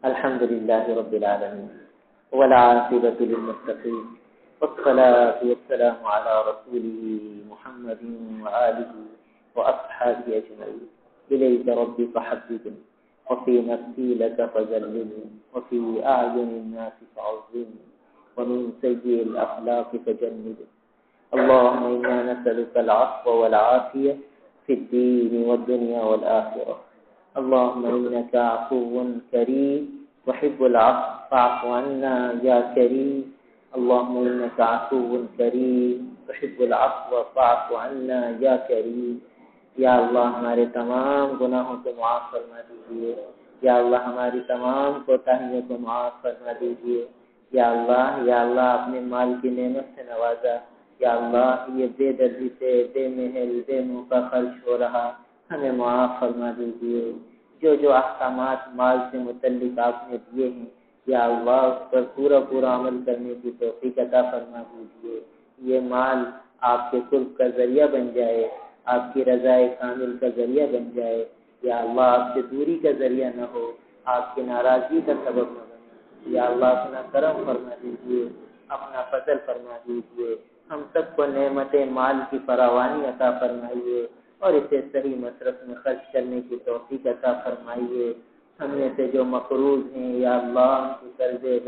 الحمد للہ رب العالمین والعاقبۃ للمتقین والصلاة والسلام علی رسوله محمد وآلہ وأصحابہ اجمعین۔ إلیک ربی فحببنی وفی نفسی لک فجلنی وفی أعین الناس فعظمنی ومن سیئ الأخلاق فجنبنی۔ اللهم إنا نسألك العفو والعافية في الدين والدنيا والآخرة۔ اللهم إنك عفو كريم تحب العفو فاعف عنا يا كريم۔ اللهم إنك عفو كريم تحب العفو فاعف عنا يا كريم۔ یا اللہ ہمارے تمام گناہوں کو معاف فرما دیجیے، یا اللہ ہماری تمام کوتاہیوں کو معاف فرما دیجیے، یا اللہ اپنے مال کی نعمت سے نوازا، یا اللہ یہ بے دردی سے بے محل بے منہ کا خرچ ہو رہا ہمیں معاف فرما دیجیے۔ جو احکامات مال سے متعلق آپ نے دیے ہیں یا اللہ اس پر پورا عمل کرنے کی توفیق عطا فرما دیجیے۔ یہ مال آپ کے قرب کا ذریعہ بن جائے، آپ کی رضا کامل کا ذریعہ بن جائے، یا اللہ آپ سے دوری کا ذریعہ نہ ہو، آپ کی ناراضگی کا سبب نہ بنے۔ یا اللہ اپنا کرم فرما دیجیے، اپنا فضل فرما دیجیے، ہم سب کو نعمت مال کی فراوانی عطا فرمائیے اور اسے صحیح مصرف میں خرچ کرنے کی توفیق عطا فرمائیے۔ ہم میں سے جو مقروض ہیں یا اللہ ان کے قرضے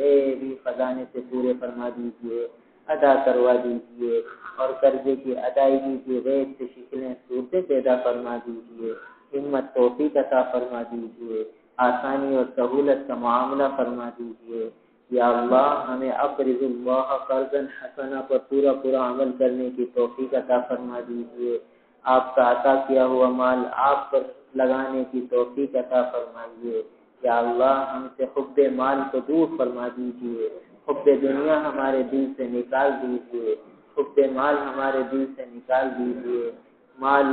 بھی خزانے سے پورے فرما دیجیے، ادا کروا دیجیے، اور قرضے کی ادائیگی کی غیب سے شکلیں صورتیں پیدا فرما دیجیے، ہمت توفیق عطا فرما دیجیے، آسانی اور سہولت کا معاملہ فرما دیجیے۔ یا اللہ ہمیں اقرض اللہ قرضا حسنا پر پورا عمل کرنے کی توفیق عطا فرما دیجیے۔ آپ کا عطا کیا ہوا مال آپ پر لگانے کی توفیق عطا فرمائیے۔ یا اللہ ہم سے حب مال کو دور فرما دیجیے، حب دنیا ہمارے دل سے نکال دیجیے، حب مال ہمارے دل سے نکال دیجیے۔ مال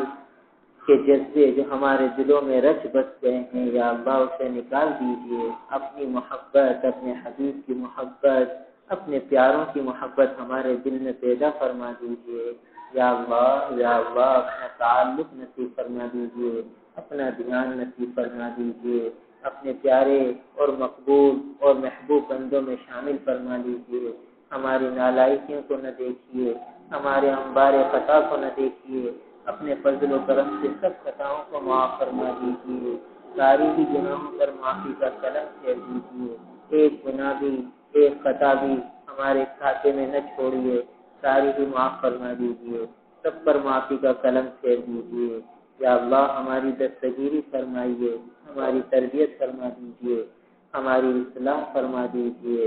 کے جذبے جو ہمارے دلوں میں رچ بس گئے ہیں یا اللہ اسے نکال دیجیے۔ اپنی محبت، اپنے حبیب کی محبت، اپنے پیاروں کی محبت ہمارے دل میں پیدا فرما دیجیے۔ یا اللہ اپنا تعلق نصیب فرما دیجیے، اپنا دھیان نصیب فرما دیجیے، اپنے پیارے اور مقبول اور محبوب بندوں میں شامل فرما دیجیے۔ ہماری نالائکیوں کو نہ دیکھیے، ہمارے انبار خطا کو نہ دیکھیے، اپنے فضل و کرم سے سب خطاؤں کو معاف فرما دیجیے۔ ساری ہی گناہوں پر معافی کا قلم پھیر دیجیے، ایک گناہ بھی ایک خطا بھی ہمارے کھاتے میں نہ چھوڑیے، ساری ہی معاف فرما دیجیے، سب پر معافی کا قلم پھیر دیجیے۔ یا اللہ ہماری دستگیری فرمائیے، ہماری تربیت فرما دیجیے، ہماری اصلاح فرما دیجیے۔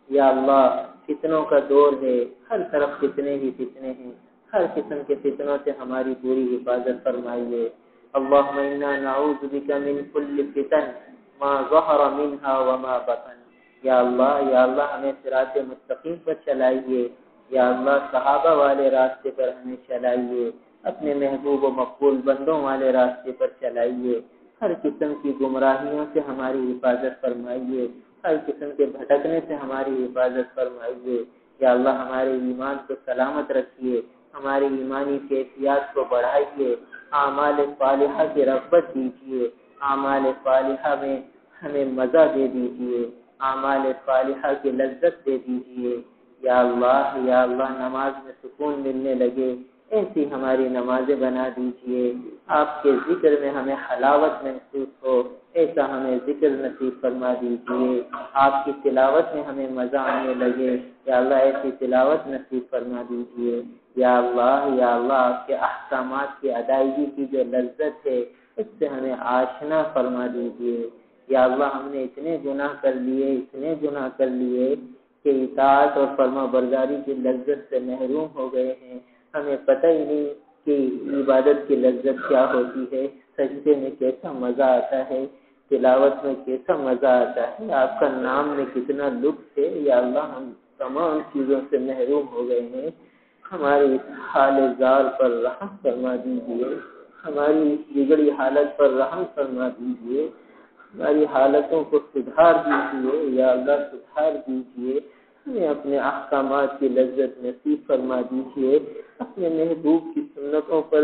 یا اللہ فتنوں کا دور ہے، ہر طرف فتنے ہی فتنے ہیں، ہر قسم کے فتنوں سے ہماری پوری حفاظت فرمائیے۔ اللہم انا نعوذ بک من کل فتن ما ظہر منها وما بطن۔ یا اللہ ہمیں صراط مستقیم پر چلائیے، یا اللہ صحابہ والے راستے پر ہمیں چلائیے، اپنے محبوب و مقبول بندوں والے راستے پر چلائیے، ہر قسم کی گمراہیوں سے ہماری حفاظت فرمائیے، ہر قسم کے بھٹکنے سے ہماری حفاظت فرمائیے۔ یا اللہ ہمارے ایمان کو سلامت رکھیے، ہماری ایمانی کیفیات کو بڑھائیے، اعمال صالحہ کی رغبت دیجیے، اعمال صالحہ میں ہمیں مزہ دے دیجیے، اعمال صالحہ کی لذت دے دیجیے۔ یا اللہ نماز میں سکون ملنے لگے ایسی ہماری نمازیں بنا دیجیے، آپ کے ذکر میں ہمیں حلاوت محسوس ہو ایسا ہمیں ذکر نصیب فرما دیجیے، آپ کی تلاوت میں ہمیں مزہ آنے لگے یا اللہ ایسی تلاوت نصیب فرما دیجیے۔ یا اللہ آپ کے احکامات کی ادائیگی کی جو لذت ہے اس سے ہمیں آشنا فرما دیجیے۔ یا اللہ ہم نے اتنے گناہ کر لیے کہ اطاعت اور فرما برداری کی لذت سے محروم ہو گئے ہیں، ہمیں پتہ ہی نہیں کہ عبادت کی لذت کیا ہوتی ہے، سجدے میں کیسا مزہ آتا ہے، تلاوت میں کیسا مزہ آتا ہے، آپ کا نام میں کتنا لطف ہے۔ یا اللہ ہم تمام چیزوں سے محروم ہو گئے ہیں، ہماری اس حال زار پر رحم فرما دیجیے، ہماری اس بگڑی حالت پر رحم فرما دیجیے، ہماری حالتوں کو سدھار دیجیے، یا اللہ سدھار دیجیے، ہمیں اپنے احکامات کی لذت نصیب فرما دیجیے، اپنے محبوب کی سنتوں پر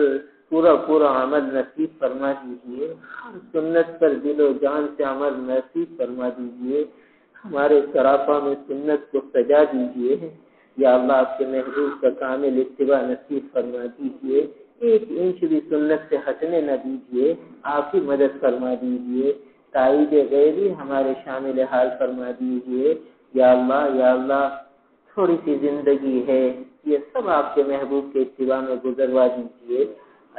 پورا عمل نصیب فرما دیجیے، ہر سنت پر دل و جان سے عمل نصیب فرما دیجیے، ہمارے سراپا میں سنت کو سجا دیجیے۔ یا اللہ آپ کے محبوب کا کامل اتباع نصیب فرما دیجیے، ایک انچ بھی سنت سے ہٹنے نہ دیجیے، آپ ہی مدد فرما دیجیے، تائید غیبی ہمارے شامل حال فرما دیجیے۔ یا اللہ تھوڑی سی زندگی ہے، یہ سب آپ کے محبوب کے اتباع میں گزروا دیجیے۔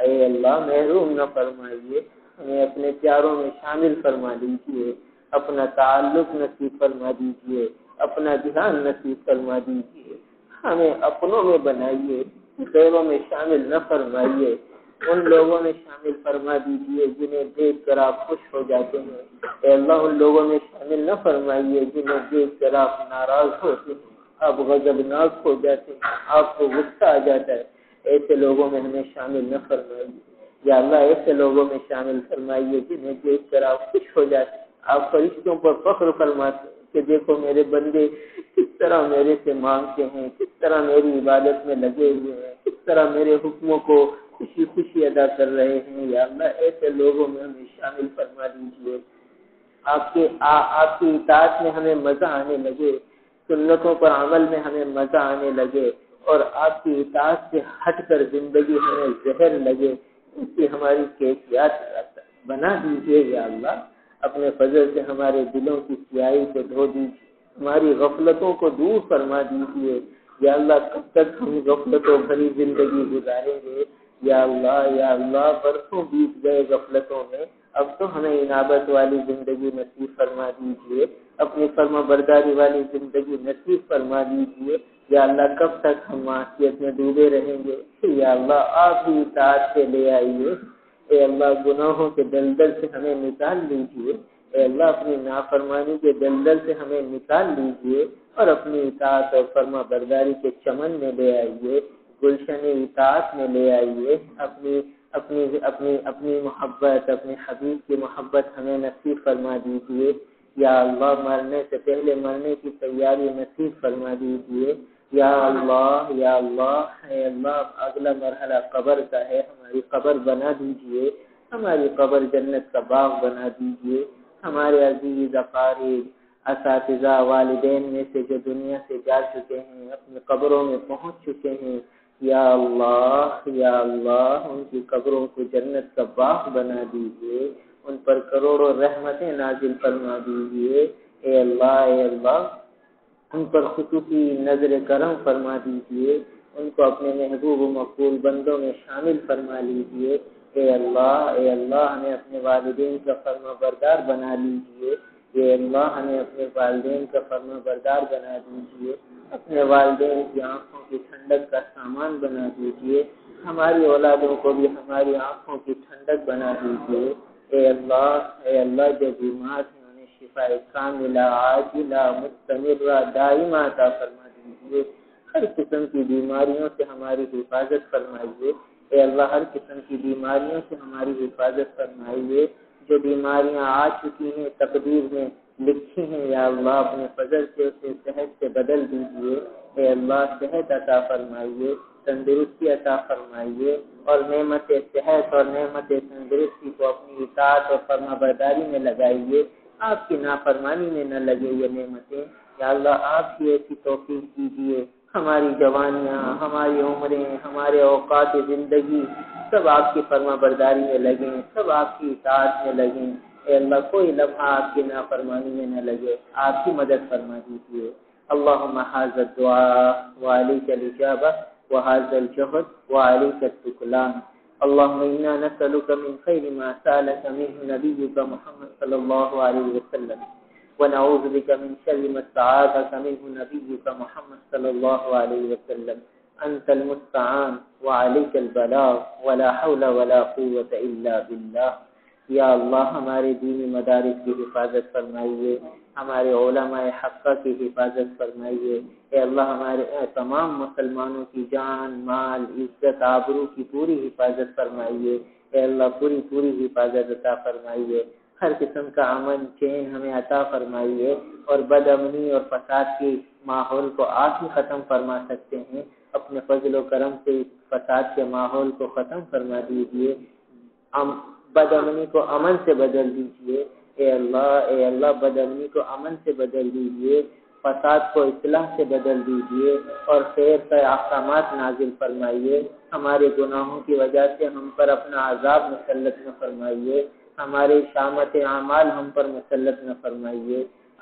اے اللہ محروم نہ فرمائیے، ہمیں اپنے پیاروں میں شامل فرما دیجیے، اپنا تعلق نصیب فرما دیجیے، اپنا دھیان نصیب فرما دیجیے، ہمیں اپنوں میں بنائیے، غیروں میں شامل نہ فرمائیے، ان لوگوں میں شامل فرما دیجیے جنہیں دیکھ کر آپ خوش ہو جاتے ہیں۔ اے اللہ ان لوگوں میں شامل نہ فرمائیے جنہیں دیکھ کر آپ ناراض ہوتے ہیں، آپ غضبناک ہو جاتے ہیں، آپ کو غصہ آ جاتا ہے، ایسے لوگوں میں ہمیں شامل نہ فرمائیے۔ یا اللہ ایسے لوگوں میں شامل فرمائیے جنہیں دیکھ کر آپ خوش ہو جاتے ہیں، آپ فرشتوں پر فخر فرماتے ہیں کہ دیکھو میرے بندے کس طرح میرے سے مانگتے ہیں، کس طرح میری عبادت میں لگے ہوئے ہیں، کس طرح میرے حکموں کو خوشی ادا کر رہے ہیں۔ یا اللہ ایسے لوگوں میں ہمیں شامل فرما دیجیے، آپ کی اطاعت میں ہمیں مزہ آنے لگے، سنتوں پر عمل میں ہمیں مزہ آنے لگے، اور آپ کی اطاعت سے ہٹ کر زندگی ہمیں زہر لگے، اس کی ہماری کیفیات بنا دیجیے۔ یا اللہ اپنے فضل سے ہمارے دلوں کی سیاہی کو دھو دیجیے، ہماری غفلتوں کو دور فرما دیجیے۔ یا اللہ کب تک ہم غفلتوں بھری زندگی گزاریں گے؟ یا اللہ برسوں بیت گئے غفلتوں میں، اب تو ہمیں انابت والی زندگی نصیب فرما دیجیے، اپنی فرما برداری والی زندگی نصیب فرما دیجیے۔ یا اللہ کب تک ہم معصیت میں ڈوبے رہیں گے؟ یا اللہ آپ ہی اطاعت سے لے آئیے۔ اے اللہ گناہوں کے دلدل سے ہمیں نکال لیجیے، اے اللہ اپنی نافرمانی کے دلدل سے ہمیں نکال لیجیے اور اپنی اطاعت اور فرما برداری کے چمن میں لے آئیے، گلشن اطاعت میں لے آئیے۔ اپنی محبت، اپنے حبیب کی محبت ہمیں نصیب فرما دیجیے۔ یا اللہ مرنے سے پہلے مرنے کی تیاری نصیب فرما دیجیے۔ یا اللہ یا اللہ، اے اللہ اگلا مرحلہ قبر کا ہے، ہماری قبر بنا دیجیے، ہماری قبر جنت کا باغ بنا دیجیے۔ ہمارے عزیز اقارب، اساتذہ، والدین میں سے جو دنیا سے جا چکے ہیں، اپنی قبروں میں پہنچ چکے ہیں، یا اللہ ان کی قبروں کو جنت کا باغ بنا دیجیے، ان پر کروڑوں رحمتیں نازل فرما دیجیے۔ اے اللہ ان پر خصوصی نظر کرم فرما دیجیے، ان کو اپنے محبوب و مقبول بندوں میں شامل فرما لیجیے۔ اے اللہ ہمیں اپنے والدین کا فرما بردار بنا لیجیے۔ اے اللہ ہمیں اپنے والدین کا فرما بردار بنا دیجیے، اپنے والدین کی آنکھوں کی ٹھنڈک کا سامان بنا دیجیے، ہماری اولادوں کو بھی ہماری آنکھوں کی ٹھنڈک بنا دیجیے۔ اے اللہ جو بیمار ہیں انہیں شفا کاملہ عاجلہ مستمرہ دائمہ عطا فرما دیجیے۔ ہر قسم کی بیماریوں سے ہماری حفاظت فرمائیے۔ اے اللہ ہر قسم کی بیماریوں سے ہماری حفاظت فرمائیے۔ جو بیماریاں آ چکی ہیں تقدیر میں لکھی ہیں، یا اللہ اپنے فضل سے اسے صحت سے بدل دیجیے۔ اے اللہ صحت عطا فرمائیے، تندرستی عطا فرمائیے، اور نعمت صحت اور نعمت تندرستی کو اپنی اطاعت اور فرما برداری میں لگائیے، آپ کی نافرمانی میں نہ لگے یہ نعمتیں۔ یا اللہ آپ کی ایسی توفیق دیجیے، ہماری جوانیاں، ہماری عمریں، ہمارے اوقات زندگی سب آپ کی فرما برداری میں لگیں، سب آپ کی اطاعت میں لگیں۔ اے اللہ کوئی لمحہ آپ کی نافرمانی میں نہ لگے، آپ کی مدد فرما دیجیے۔ اللہم ھذا الدعاء وعلیک الاجابہ وھذا الجہد وعلیک التکلان۔ اللہم انا نسألک من خیر ما سألک منہ نبیک محمد صلی اللہ علیہ وسلم، ونعوذ بك من شر ما استعاذك منه نبيك محمد صلى الله عليه وسلم، أنت المستعان وعليك البلاغ ولا حول ولا قوة إلا بالله۔ یا اللہ ہمارے دینی مدارس کی حفاظت فرمائیے، ہمارے علماء حقہ کی حفاظت فرمائیے۔ اے اللہ ہمارے تمام مسلمانوں کی جان، مال، عزت، آبرو کی پوری حفاظت فرمائیے۔ اے اللہ پوری حفاظت عطا فرمائیے۔ ہر قسم کا امن چین ہمیں عطا فرمائیے، اور بد امنی اور فساد کی ماحول کو آپ ہی ختم فرما سکتے ہیں۔ اپنے فضل و کرم سے فساد کے ماحول کو ختم فرما دیجیے، بد امنی کو امن سے بدل دیجیے۔ اے اللہ بد امنی کو امن سے بدل دیجیے، فساد کو اصلاح سے بدل دیجیے، اور خیر کا احکامات نازل فرمائیے۔ ہمارے گناہوں کی وجہ سے ہم پر اپنا عذاب مسلط نہ فرمائیے، ہمارے شامت اعمال ہم پر مسلط نہ فرمائیے،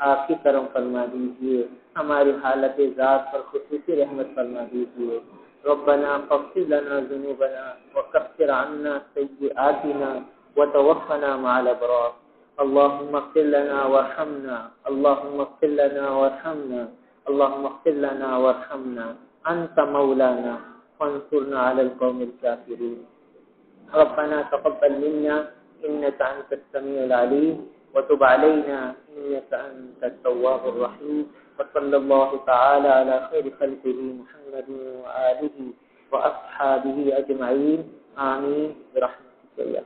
آپ کی کرم فرما دیجیے، ہماری حالت ذات پر خصوصی رحمت فرما دیجیے۔ ربنا فاغفر لنا ذنوبنا وكفر عنا سيئاتنا وتوفنا مع الابرار۔ اللهم اغفر لنا وارحمنا، اللهم اغفر لنا وارحمنا، اللهم اغفر لنا وارحمنا، انت مولانا فانصرنا على القوم الكافرين۔ ربنا تقبل منا إنك أنت السميع العليم وتب علينا إنك أنت التواب الرحيم، وصلى الله تعالى على خير خلقه محمد وآله وأصحابه أجمعين، آمين برحمتك يا